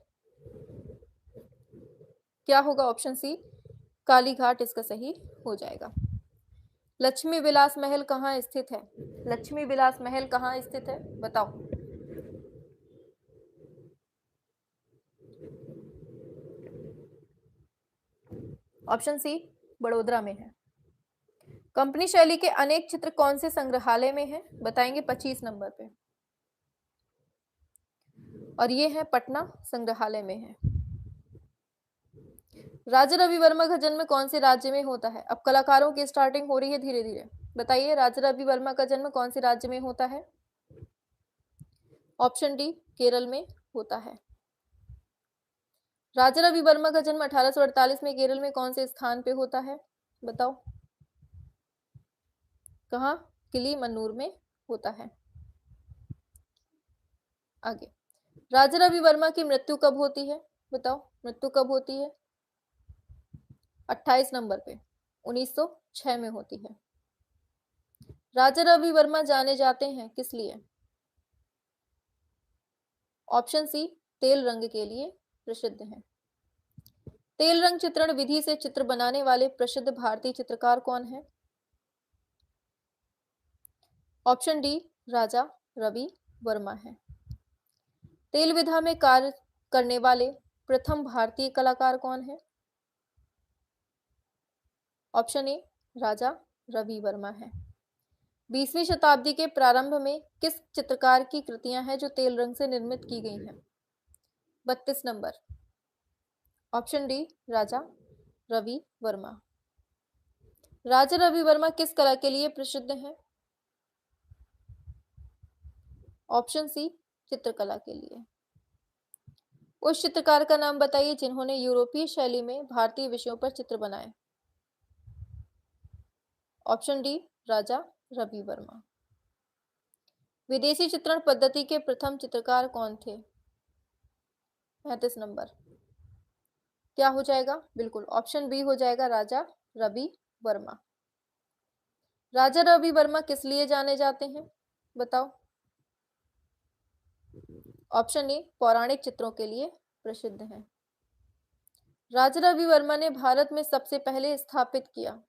क्या होगा? ऑप्शन सी, कालीघाट इसका सही हो जाएगा। लक्ष्मी विलास महल कहाँ स्थित है? लक्ष्मी विलास महल कहाँ स्थित है? बताओ। ऑप्शन सी, बड़ोदरा में है। कंपनी शैली के अनेक चित्र कौन से संग्रहालय में हैं? बताएंगे 25 नंबर पे। और ये है पटना संग्रहालय में है। राजा रवि वर्मा का जन्म कौन से राज्य में होता है? अब कलाकारों की स्टार्टिंग हो रही है धीरे धीरे। बताइए, राजा रवि वर्मा का जन्म कौन से राज्य में होता है? ऑप्शन डी, केरल में होता है। राजा रवि वर्मा का जन्म 1848 में केरल में कौन से स्थान पे होता है? बताओ, कहाँ? किलीमन्नूर में होता है। आगे, राजा रवि वर्मा की मृत्यु कब होती है? बताओ, मृत्यु कब होती है? 28 नंबर पे 1906 में होती है। राजा रवि वर्मा जाने जाते हैं किस लिए? ऑप्शन सी, तेल रंग के लिए प्रसिद्ध हैं। तेल रंग चित्रण विधि से चित्र बनाने वाले प्रसिद्ध भारतीय चित्रकार कौन है? ऑप्शन डी, राजा रवि वर्मा है। तेल विधा में कार्य करने वाले प्रथम भारतीय कलाकार कौन है? ऑप्शन ए, राजा रवि वर्मा है। 20वीं शताब्दी के प्रारंभ में किस चित्रकार की कृतियां हैं जो तेल रंग से निर्मित की गई हैं? 32 number, option D, Raja Ravi Varma. Raja Ravi Varma किस कला के लिए प्रसिद्ध हैं? ऑप्शन सी, चित्रकला के लिए। उस चित्रकार का नाम बताइए जिन्होंने यूरोपीय शैली में भारतीय विषयों पर चित्र बनाए। Option D, Raja Ravi Varma. विदेशी चित्रण पद्धति के प्रथम चित्रकार कौन थे? 35 नंबर, क्या हो जाएगा? बिल्कुल ऑप्शन बी हो जाएगा, राजा रवि वर्मा। राजा रवि वर्मा किस लिए जाने जाते हैं? बताओ। ऑप्शन ए, पौराणिक चित्रों के लिए प्रसिद्ध हैं। राजा रवि वर्मा ने भारत में सबसे पहले स्थापित किया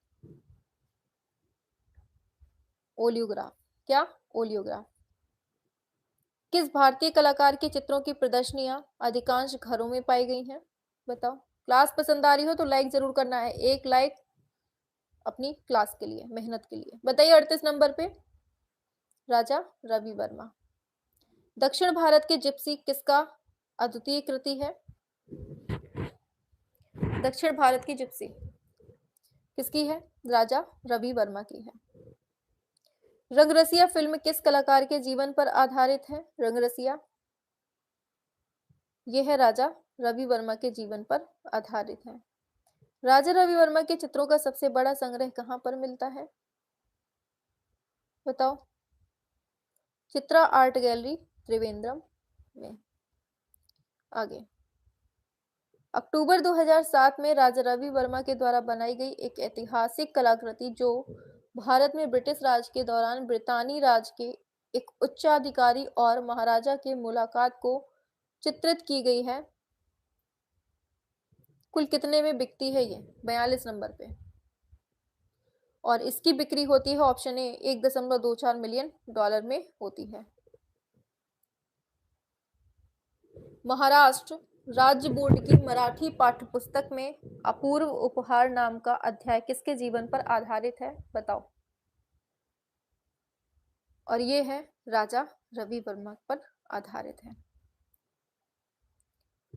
ओलियोग्राफ। क्या? ओलियोग्राफ। किस भारतीय कलाकार के चित्रों की प्रदर्शनियां अधिकांश घरों में पाई गई हैं? बताओ। क्लास पसंद आ रही हो तो लाइक जरूर करना है, एक लाइक अपनी क्लास के लिए, मेहनत के लिए। बताइए 38 नंबर पे, राजा रवि वर्मा। दक्षिण भारत के जिप्सी किसका अद्वितीय कृति है? दक्षिण भारत की जिप्सी किसकी है? राजा रवि वर्मा की है। रंगरसिया फिल्म किस कलाकार के जीवन पर आधारित है? रंगरसिया, यह है राजा रवि वर्मा के जीवन पर आधारित है। राजा रवि वर्मा के चित्रों का सबसे बड़ा संग्रह कहां पर मिलता है? बताओ। चित्रा आर्ट गैलरी, त्रिवेंद्रम में। आगे, अक्टूबर 2007 में राजा रवि वर्मा के द्वारा बनाई गई एक ऐतिहासिक कलाकृति जो भारत में ब्रिटिश राज के दौरान ब्रितानी राज के एक उच्चाधिकारी और महाराजा के मुलाकात को चित्रित की गई है, कुल कितने में बिकती है ये? 42 नंबर पे। और इसकी बिक्री होती है, ऑप्शन ए, $1.24 मिलियन में होती है। महाराष्ट्र राज्य बोर्ड की मराठी पाठ्यपुस्तक में अपूर्व उपहार नाम का अध्याय किसके जीवन पर आधारित है? बताओ। और ये है राजा रवि वर्मा पर आधारित है।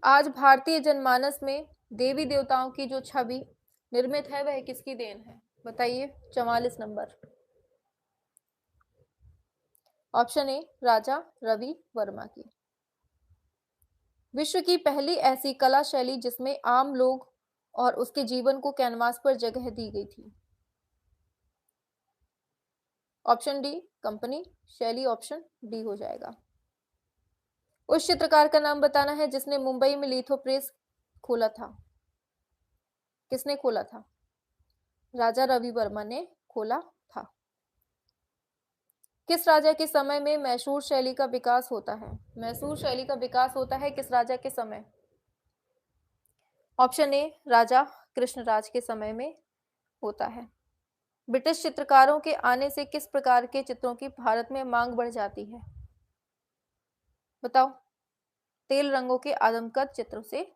आज भारतीय जनमानस में देवी देवताओं की जो छवि निर्मित है वह किसकी देन है? बताइए। 44 number, option A, Raja Ravi Varma की। विश्व की पहली ऐसी कला शैली जिसमें आम लोग और उसके जीवन को कैनवास पर जगह दी गई थी? ऑप्शन डी, कंपनी शैली, ऑप्शन डी हो जाएगा। उस चित्रकार का नाम बताना है जिसने मुंबई में लिथो प्रेस खोला था। किसने खोला था? राजा रवि वर्मा ने खोला था। किस राजा के समय में मैसूर शैली का विकास होता है? मैसूर शैली का विकास होता है किस राजा के समय? ऑप्शन ए, राजा कृष्णराज के समय में होता है। ब्रिटिश चित्रकारों के आने से किस प्रकार के चित्रों की भारत में मांग बढ़ जाती है? बताओ। तेल रंगों के आदमकद चित्रों से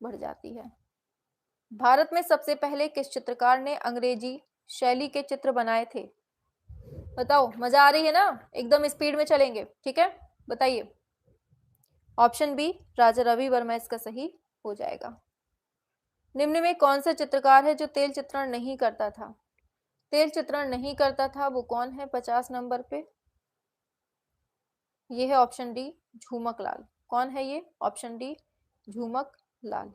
बढ़ जाती है। भारत में सबसे पहले किस चित्रकार ने अंग्रेजी शैली के चित्र बनाए थे? बताओ। मजा आ रही है ना? एकदम स्पीड में चलेंगे, ठीक है? बताइए। ऑप्शन बी, राजा रवि वर्मा इसका सही हो जाएगा। निम्न में कौन सा चित्रकार है जो तेल चित्रण नहीं करता था? तेल चित्रण नहीं करता था वो कौन है 50 नंबर पे? ये है ऑप्शन डी झूमक लाल। कौन है ये? ऑप्शन डी झूमक लाल।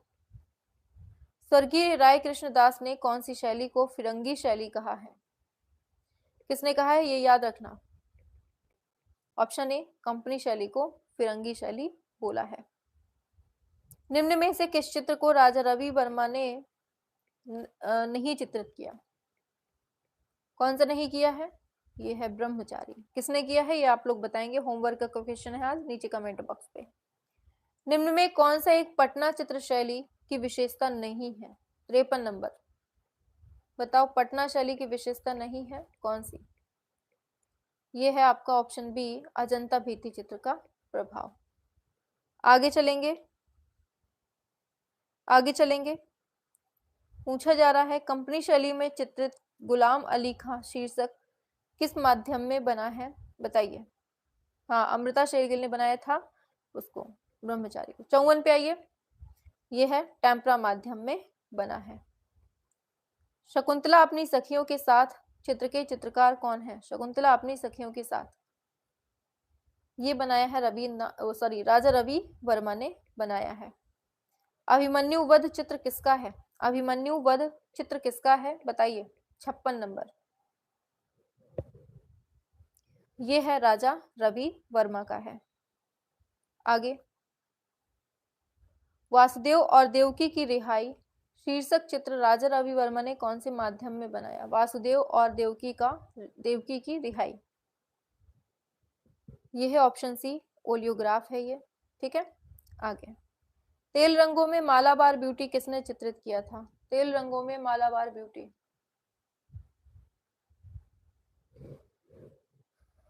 स्वर्गीय राय कृष्णदास ने कौन सी शैली को फिरंगी शैली कहा है? किसने कहा है ये याद रखना। ऑप्शन ए कंपनी शैली को फिरंगी शैली बोला है। निम्न में से किस चित्र को राजा रवि वर्मा ने नहीं चित्रित किया? कौन सा नहीं किया है? ये है ब्रह्मचारी। किसने किया है ये आप लोग बताएंगे। होमवर्क का क्वेश्चन है आज, नीचे कमेंट बॉक्स पे। निम्न में कौन सा एक पटना चित्र शैली की विशेषता नहीं है? 53 नंबर। बताओ पटना शैली की विशेषता नहीं है कौन सी? ये है आपका ऑप्शन बी अजंता भित्ति चित्र का प्रभाव। आगे चलेंगे, आगे चलेंगे। पूछा जा रहा है कंपनी शैली में चित्रित गुलाम अली खां शीर्षक किस माध्यम में बना है? बताइए। हाँ, अमृता शेरगिल ने बनाया था उसको, ब्रह्मचारी को। 54 पे आइए। ये है टेम्परा माध्यम में बना है। शकुंतला अपनी सखियों के साथ चित्र के चित्रकार कौन है? शकुंतला अपनी सखियों के साथ ये बनाया है राजा रवि वर्मा ने बनाया है। अभिमन्यु वध चित्र किसका है? अभिमन्यु वध चित्र किसका है बताइए। 56 नंबर। ये है राजा रवि वर्मा का है। आगे, वासुदेव और देवकी की रिहाई शीर्षक चित्र राजा रवि वर्मा ने कौन से माध्यम में बनाया? वासुदेव और देवकी की रिहाई, ये है ऑप्शन सी ओलियोग्राफ है ये। ठीक है, आगे। तेल रंगों में मालाबार ब्यूटी किसने चित्रित किया था? तेल रंगों में मालाबार ब्यूटी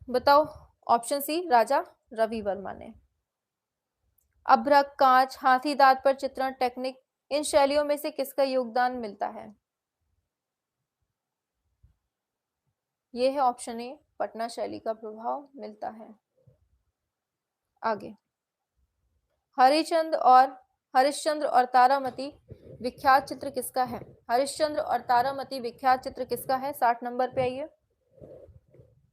बताओ। ऑप्शन सी राजा रवि वर्मा ने। अभ्रक, कांच, हाथी दांत पर चित्रण टेक्निक, इन शैलियों में से किसका योगदान मिलता है? यह है ऑप्शन ए पटना शैली का प्रभाव मिलता है। आगे, हरिश्चंद्र और तारामती विख्यात चित्र किसका है? हरिश्चंद्र और तारामती विख्यात चित्र किसका है? 60 नंबर पे आइए।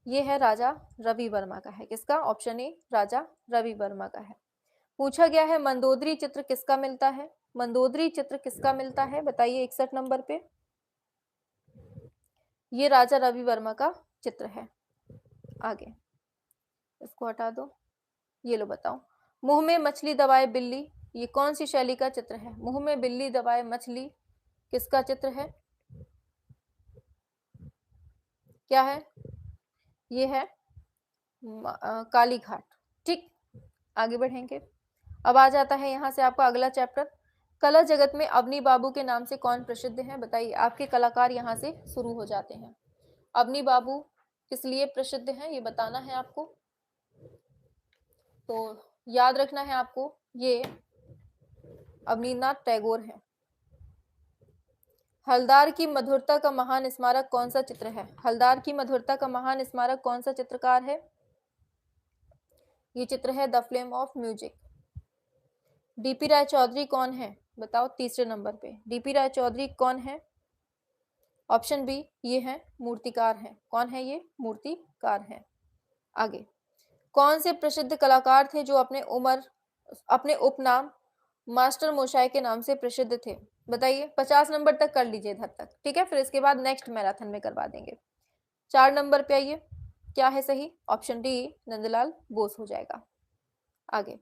ये है राजा रवि वर्मा का है। किसका? ऑप्शन ए राजा रवि वर्मा का है। पूछा गया है मंदोदरी चित्र किसका मिलता है? मंदोदरी चित्र किसका मिलता है बताइए। 61 नंबर पे ये राजा रवि वर्मा का चित्र है। आगे, इसको हटा दो। ये लो बताओ। मुंह में मछली दबाए बिल्ली, ये कौन सी शैली का चित्र है? मुंह में बिल्ली दबाए मछली किसका चित्र है? क्या है? ये है काली घाट। ठीक, आगे बढ़ेंगे। अब आ जाता है यहां से आपका अगला चैप्टर। कला जगत में अवनी बाबू के नाम से कौन प्रसिद्ध है बताइए। आपके कलाकार यहां से शुरू हो जाते हैं। अवनी बाबू किस लिए प्रसिद्ध हैं ये बताना है आपको, तो याद रखना है आपको। ये अवनीनाथ टैगोर है। हलदार की मधुरता का महान स्मारक कौन सा चित्र है? हलदार की मधुरता का महान स्मारक कौन सा चित्रकार है? ये चित्र है The Flame of Music. DP Roy Chowdhury कौन है बताओ। तीसरे नंबर पे डीपी राय चौधरी कौन है? ऑप्शन बी ये है मूर्तिकार है। कौन है ये? मूर्तिकार है। आगे, कौन से प्रसिद्ध कलाकार थे जो अपने उपनाम मास्टर मोशाय के नाम से प्रसिद्ध थे बताइए। 50 नंबर तक कर लीजिए इधर तक। ठीक है, फिर इसके बाद नेक्स्ट मैराथन में करवा देंगे। 4 नंबर पे आइए। क्या है सही? ऑप्शन डी नंदलाल बोस हो जाएगा। आगे,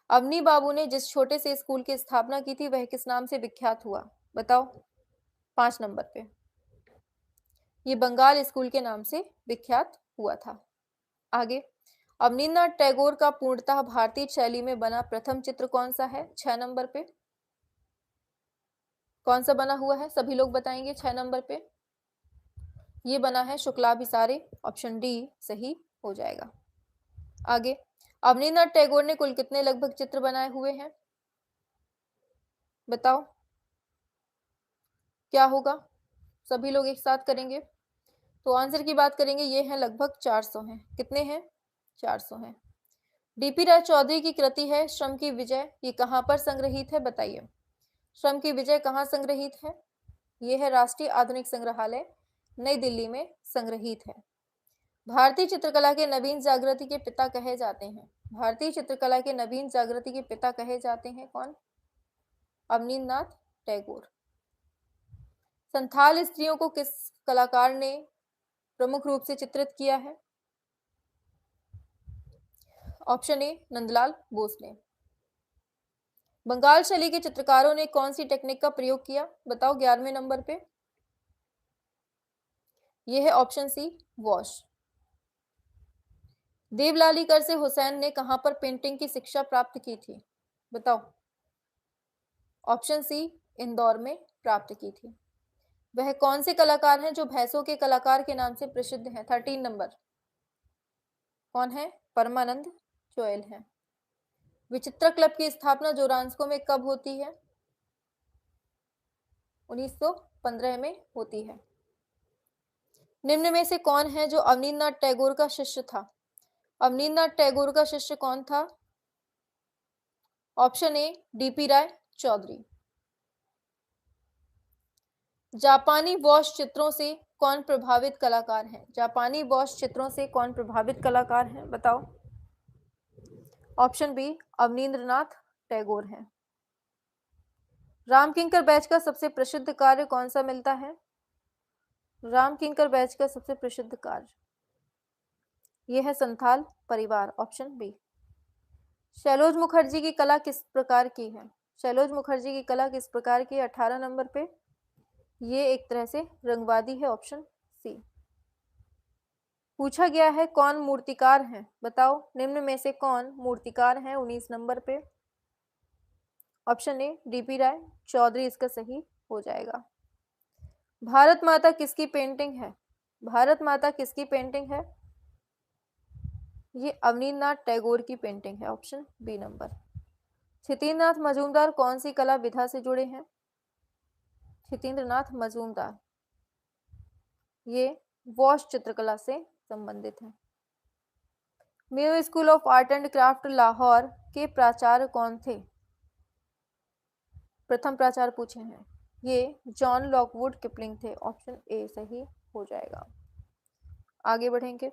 अवनी बाबू ने जिस छोटे से स्कूल की स्थापना की थी वह किस नाम से विख्यात हुआ बताओ। 5 नंबर पे ये बंगाल स्कूल के नाम से विख्यात हुआ था। आगे, अवनीनाथ टैगोर का पूर्णतः भारतीय शैली में बना प्रथम चित्र कौन सा है? 6 नंबर पे कौन सा बना हुआ है? सभी लोग बताएंगे। 6 नंबर पे ये बना है शुक्लाभिसारे। ऑप्शन डी सही हो जाएगा। आगे, अवनीनाथ टैगोर ने कुल कितने लगभग चित्र बनाए हुए हैं बताओ। क्या होगा? सभी लोग एक साथ करेंगे तो आंसर की बात करेंगे। ये है लगभग 400 हैं। कितने हैं? 400 हैं। डीपी राय चौधरी की कृति है श्रम की विजय, ये कहां पर संग्रहित है बताइए। श्रम की विजय कहाँ संग्रहित है? यह है राष्ट्रीय आधुनिक संग्रहालय, नई दिल्ली में संग्रहित है। भारतीय चित्रकला के नवीन जागृति के पिता कहे जाते हैं। भारतीय चित्रकला के नवीन जागृति के पिता कहे जाते हैं कौन? अवनींद्रनाथ टैगोर। संथाल स्त्रियों को किस कलाकार ने प्रमुख रूप से चित्रित किया है? ऑप्शन ए नंदलाल बोस ने। बंगाल शैली के चित्रकारों ने कौन सी टेक्निक का प्रयोग किया? बताओ 11वें नंबर पे। यह है ऑप्शन सी वॉश। देवलालीकर से हुसैन ने कहां पर पेंटिंग की शिक्षा प्राप्त की थी? बताओ। ऑप्शन सी इंदौर में प्राप्त की थी। वह कौन से कलाकार हैं जो भैंसों के कलाकार के नाम से प्रसिद्ध हैं? 13 नंबर कौन है? परमानंद चोयल है। विचित्र क्लब की स्थापना जोरांस्को में कब होती है? 1915 में होती है। निम्न में से कौन है जो अवनींद्रनाथ टैगोर का शिष्य था? अवनींद्रनाथ टैगोर का शिष्य कौन था? Option A DP Roy Chaudhary. जापानी वॉश चित्रों से कौन प्रभावित कलाकार हैं? जापानी वॉश चित्रों से कौन प्रभावित कलाकार हैं? बताओ। ऑप्शन बी अवनींद्रनाथ टैगोर हैं। राम किंकर बैच का सबसे प्रसिद्ध कार्य कौन सा मिलता है? राम किंकर बैच का सबसे प्रसिद्ध कार्य यह है संथाल परिवार। Option B. शैलोज मुखर्जी की कला किस प्रकार की है? शैलोज मुखर्जी की कला किस प्रकार की? 18 नंबर पे। ये एक तरह से रंगवादी है। Option C. पूछा गया है कौन मूर्तिकार हैं? बताओ निम्न में से कौन मूर्तिकार हैं? 19 नंबर पे। Option A DP Roy Chaudhary इसका सही हो जाएगा। भारत माता किसकी पेंटिंग है? भारत माता किसकी पेंटिंग है? ये अवनींद्रनाथ टैगोर की पेंटिंग है। Option B number. Kshitindranath Majumdar कौन सी कला विधा से जुड़े हैं? क्षितिन्द्रनाथ मजूमदार ये वॉश चित्रकला से संबंधित है। Mayo school of art and craft Lahore के प्राचार्य कौन थे? प्रथम प्राचार्य पूछे हैं, ये जॉन लॉकवुड किपलिंग थे। ऑप्शन ए सही हो जाएगा। आगे बढ़ेंगे।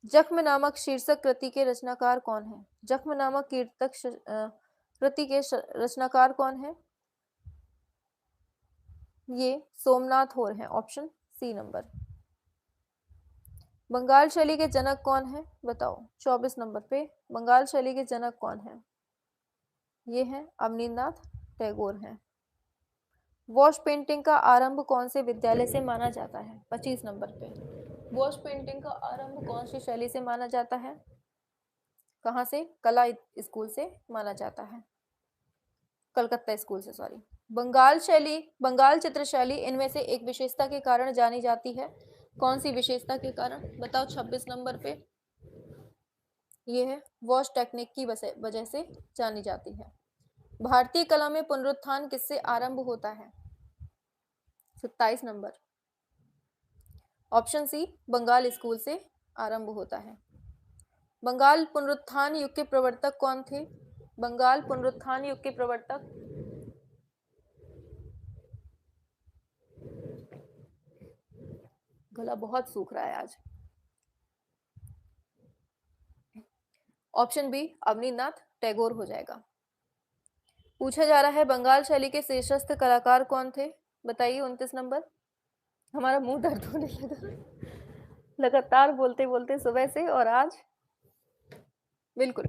जख्म नामक शीर्षक कृति के रचनाकार कौन है? जख्म नामक कीर्तक कृति के रचनाकार कौन है? ये सोमनाथ होर हैं। Option C number. बंगाल शैली के जनक कौन है? बताओ 24 नंबर पे। बंगाल शैली के जनक कौन है? ये है अवनींद्रनाथ टैगोर हैं। वॉश पेंटिंग का आरंभ कौन से विद्यालय से माना जाता है? 25 नंबर पे। वॉश पेंटिंग का आरंभ कौन सी शैली से माना जाता है? कहाँ से? कला स्कूल से माना जाता है। कलकत्ता स्कूल से, सॉरी। बंगाल चित्र शैली इनमें से एक विशेषता के कारण जानी जाती है। कौन सी विशेषता के कारण? बताओ 26 नंबर पे। ये है वॉश टेक्निक की वजह से जानी जाती है। भारतीय कला में पुनरुत्थान किससे आरंभ होता है? 27 number. Option C Bengal school से आरंभ होता है। बंगाल पुनरुत्थान युग के प्रवर्तक कौन थे? बंगाल पुनरुत्थान युग के प्रवर्तक गला बहुत सूख रहा है आज। ऑप्शन बी अवनींद्रनाथ टैगोर हो जाएगा। पूछा जा रहा है बंगाल शैली के श्रेष्ठ कलाकार कौन थे? बताइए 29 नंबर। हमारा मुंह दर्द होने लगा लगातार बोलते बोलते सुबह से, और आज बिल्कुल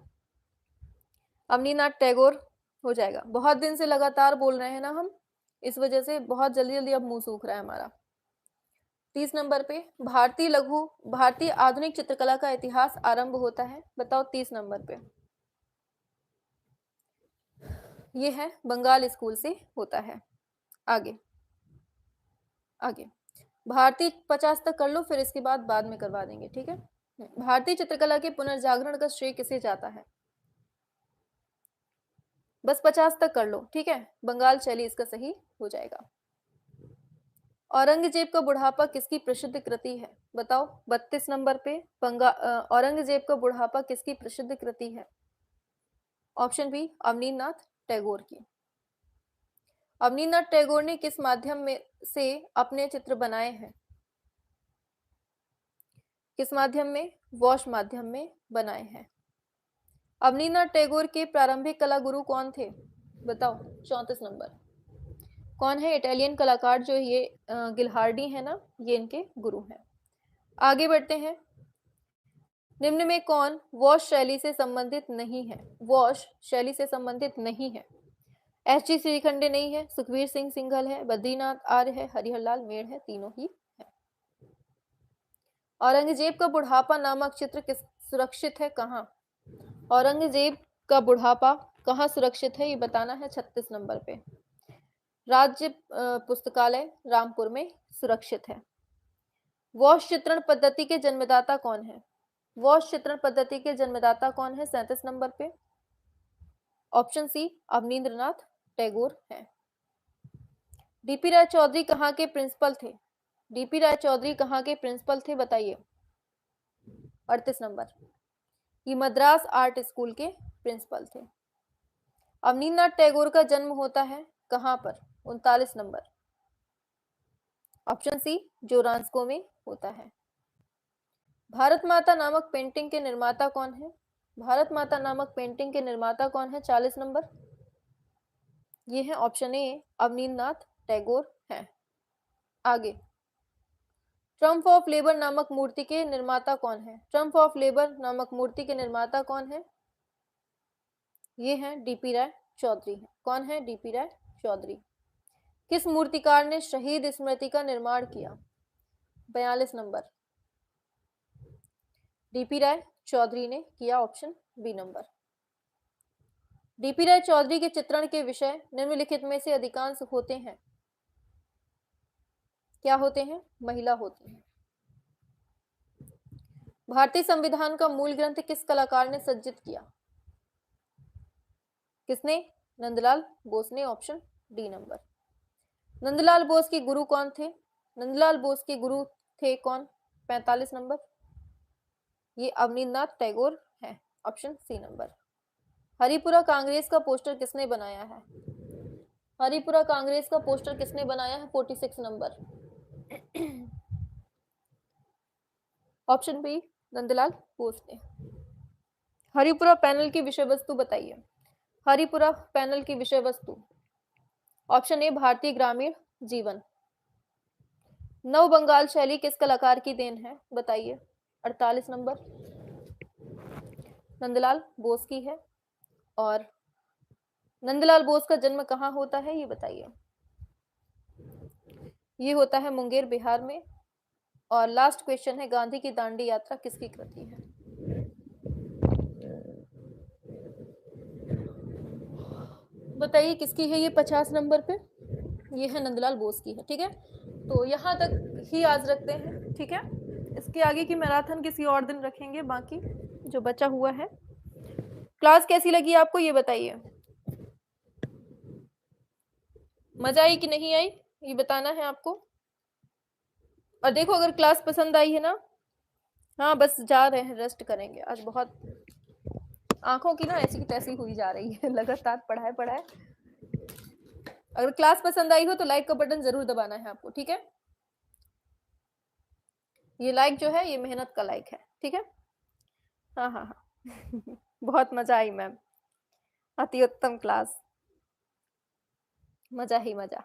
अवनींद्रनाथ टैगोर हो जाएगा। बहुत दिन से लगातार बोल रहे हैं ना हम, इस वजह से बहुत जल्दी जल्दी अब मुंह सूख रहा है हमारा। 30 नंबर पे भारतीय आधुनिक चित्रकला का इतिहास आरंभ होता है। बताओ 30 नंबर पे। ये है बंगाल स्कूल से होता है। आगे आगे भारतीय 50 तक कर लो, फिर इसके बाद में करवा देंगे, ठीक है। भारतीय चित्रकला के पुनर्जागरण का श्रेय किसे जाता है? बस 50 तक कर लो, ठीक है। बंगाल शैली इसका सही हो जाएगा। औरंगजेब का बुढ़ापा किसकी प्रसिद्ध कृति है? बताओ 32 नंबर पे। औरंगजेब का बुढ़ापा किसकी प्रसिद्ध कृति है? ऑप्शन बी अवनींद्रनाथ टैगोर की। अवनींद्रनाथ टैगोर ने किस माध्यम में से अपने चित्र बनाए हैं? किस माध्यम में? वॉश माध्यम में बनाए हैं। अवनींद्रनाथ टैगोर के प्रारंभिक कला गुरु कौन थे? बताओ। 34 नंबर। कौन है? इटालियन कलाकार जो ये गिल्हार्डी है ना, ये इनके गुरु हैं। आगे बढ़ते हैं। निम्न में कौन वॉश शैली से संबंधित नहीं है? वॉश शैली से संबंधित नहीं है। एस.जी. श्रीखंडे नहीं है, सुखवीर सिंह सिंघल है, बद्रीनाथ आर्य है, हरिहर लाल मेड़ है, तीनों ही है। औरंगजेब का बुढ़ापा नामक चित्र किस सुरक्षित है? कहाँ? औरंगजेब का बुढ़ापा कहाँ सुरक्षित है, ये बताना है। 36 नंबर पे राज्य पुस्तकालय रामपुर में सुरक्षित है। वॉश चित्रण पद्धति के जन्मदाता कौन है? वॉश चित्रण पद्धति के जन्मदाता कौन है? 37 नंबर पे ऑप्शन सी अवनींद्रनाथ टैगोर है। डीपी राय चौधरी कहाँ के प्रिंसिपल थे? डीपी राय चौधरी कहाँ के प्रिंसिपल थे, बताइए। 38 नंबर। ये मद्रास आर्ट स्कूल के प्रिंसिपल थे। अवनींद्रनाथ टैगोर का जन्म होता है कहाँ पर? 39 नंबर ऑप्शन सी जोरांस्को में होता है। भारत माता नामक पेंटिंग के निर्माता कौन है? भारत माता नामक पेंटिंग के निर्माता कौन है? 40 नंबर। ये है ऑप्शन ए अवनींद्रनाथ टैगोर है। आगे ट्रम्प ऑफ लेबर नामक मूर्ति के निर्माता कौन है? ट्रम्प ऑफ लेबर नामक मूर्ति के निर्माता कौन है? ये है डीपी राय चौधरी है। कौन है? डीपी राय चौधरी। किस मूर्तिकार ने शहीद स्मृति का निर्माण किया? 42 नंबर डीपी राय चौधरी ने किया, option B number. DP Roy Chaudhary के चित्रण के विषय निम्नलिखित में से अधिकांश होते हैं? क्या होते हैं? महिला होती है। भारतीय संविधान का मूल ग्रंथ किस कलाकार ने सज्जित किया? किसने? नंदलाल बोस ने, option D number. Nandlal Bose के गुरु कौन थे? नंदलाल बोस के गुरु थे कौन? 45 नंबर। ये अवनींद्रनाथ टैगोर है, option C number. Haripura Congress का पोस्टर किसने बनाया है? हरिपुरा कांग्रेस का पोस्टर किसने बनाया है? 46 number option B Nandalal Bose ने। हरिपुरा पैनल की विषय वस्तु बताइए। हरिपुरा पैनल की विषय वस्तु ऑप्शन ए भारतीय ग्रामीण जीवन। नव बंगाल शैली किस कलाकार की देन है, बताइए। 48 नंबर नंदलाल बोस की है। और नंदलाल बोस का जन्म कहाँ होता है, ये बताइए। ये होता है मुंगेर बिहार में। और लास्ट क्वेश्चन है, गांधी की दांडी यात्रा किसकी कृति है? बताइए किसकी है ये 50 नंबर पे? ये है नंदलाल बोस की है। ठीक है, तो यहाँ तक ही आज रखते हैं। ठीक है, इसके आगे की मैराथन किसी और दिन रखेंगे, बाकी जो बचा हुआ है। क्लास कैसी लगी आपको, ये बताइए। मजा आई कि नहीं आई, ये बताना है आपको। और देखो अगर क्लास पसंद आई है ना, हाँ बस जा रहे हैं, रेस्ट करेंगे आज। बहुत आंखों की ना ऐसी की तैसी हुई जा रही है, लगातार पढ़ाए। अगर क्लास पसंद आई हो तो लाइक का बटन जरूर दबाना है आपको। ठीक है, ये लाइक जो है ये मेहनत का लाइक है। ठीक है, हाँ बहुत मजा आई मैम, अति उत्तम क्लास, मजा ही मजा।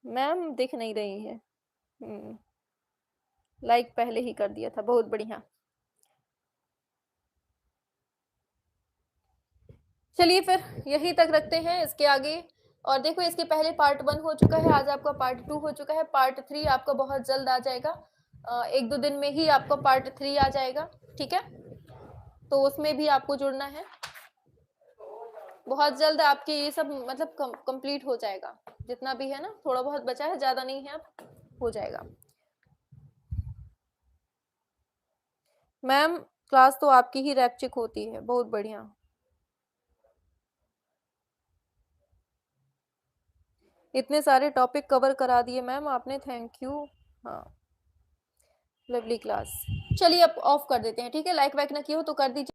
मैम दिख नहीं रही है, लाइक पहले ही कर दिया था, बहुत बढ़िया। चलिए फिर यही तक रखते हैं, इसके आगे। और देखो इसके पहले पार्ट 1 हो चुका है, आज आपका पार्ट 2 हो चुका है। पार्ट 3 आपका बहुत जल्द आ जाएगा, 1-2 दिन में ही आपका पार्ट 3 आ जाएगा। ठीक है, तो उसमें भी आपको जुड़ना है। बहुत जल्द आपके ये सब मतलब कंप्लीट हो जाएगा, जितना भी है ना, थोड़ा बहुत बचा है, ज्यादा नहीं है, अब हो जाएगा। मैम क्लास तो आपकी ही रैप्चिक होती है, बहुत बढ़िया। इतने सारे टॉपिक कवर करा दिए मैम आपने, थैंक यू। हाँ लवली क्लास। चलिए अब ऑफ कर देते हैं। ठीक है, लाइक वाइक ना किया हो तो कर दीजिए।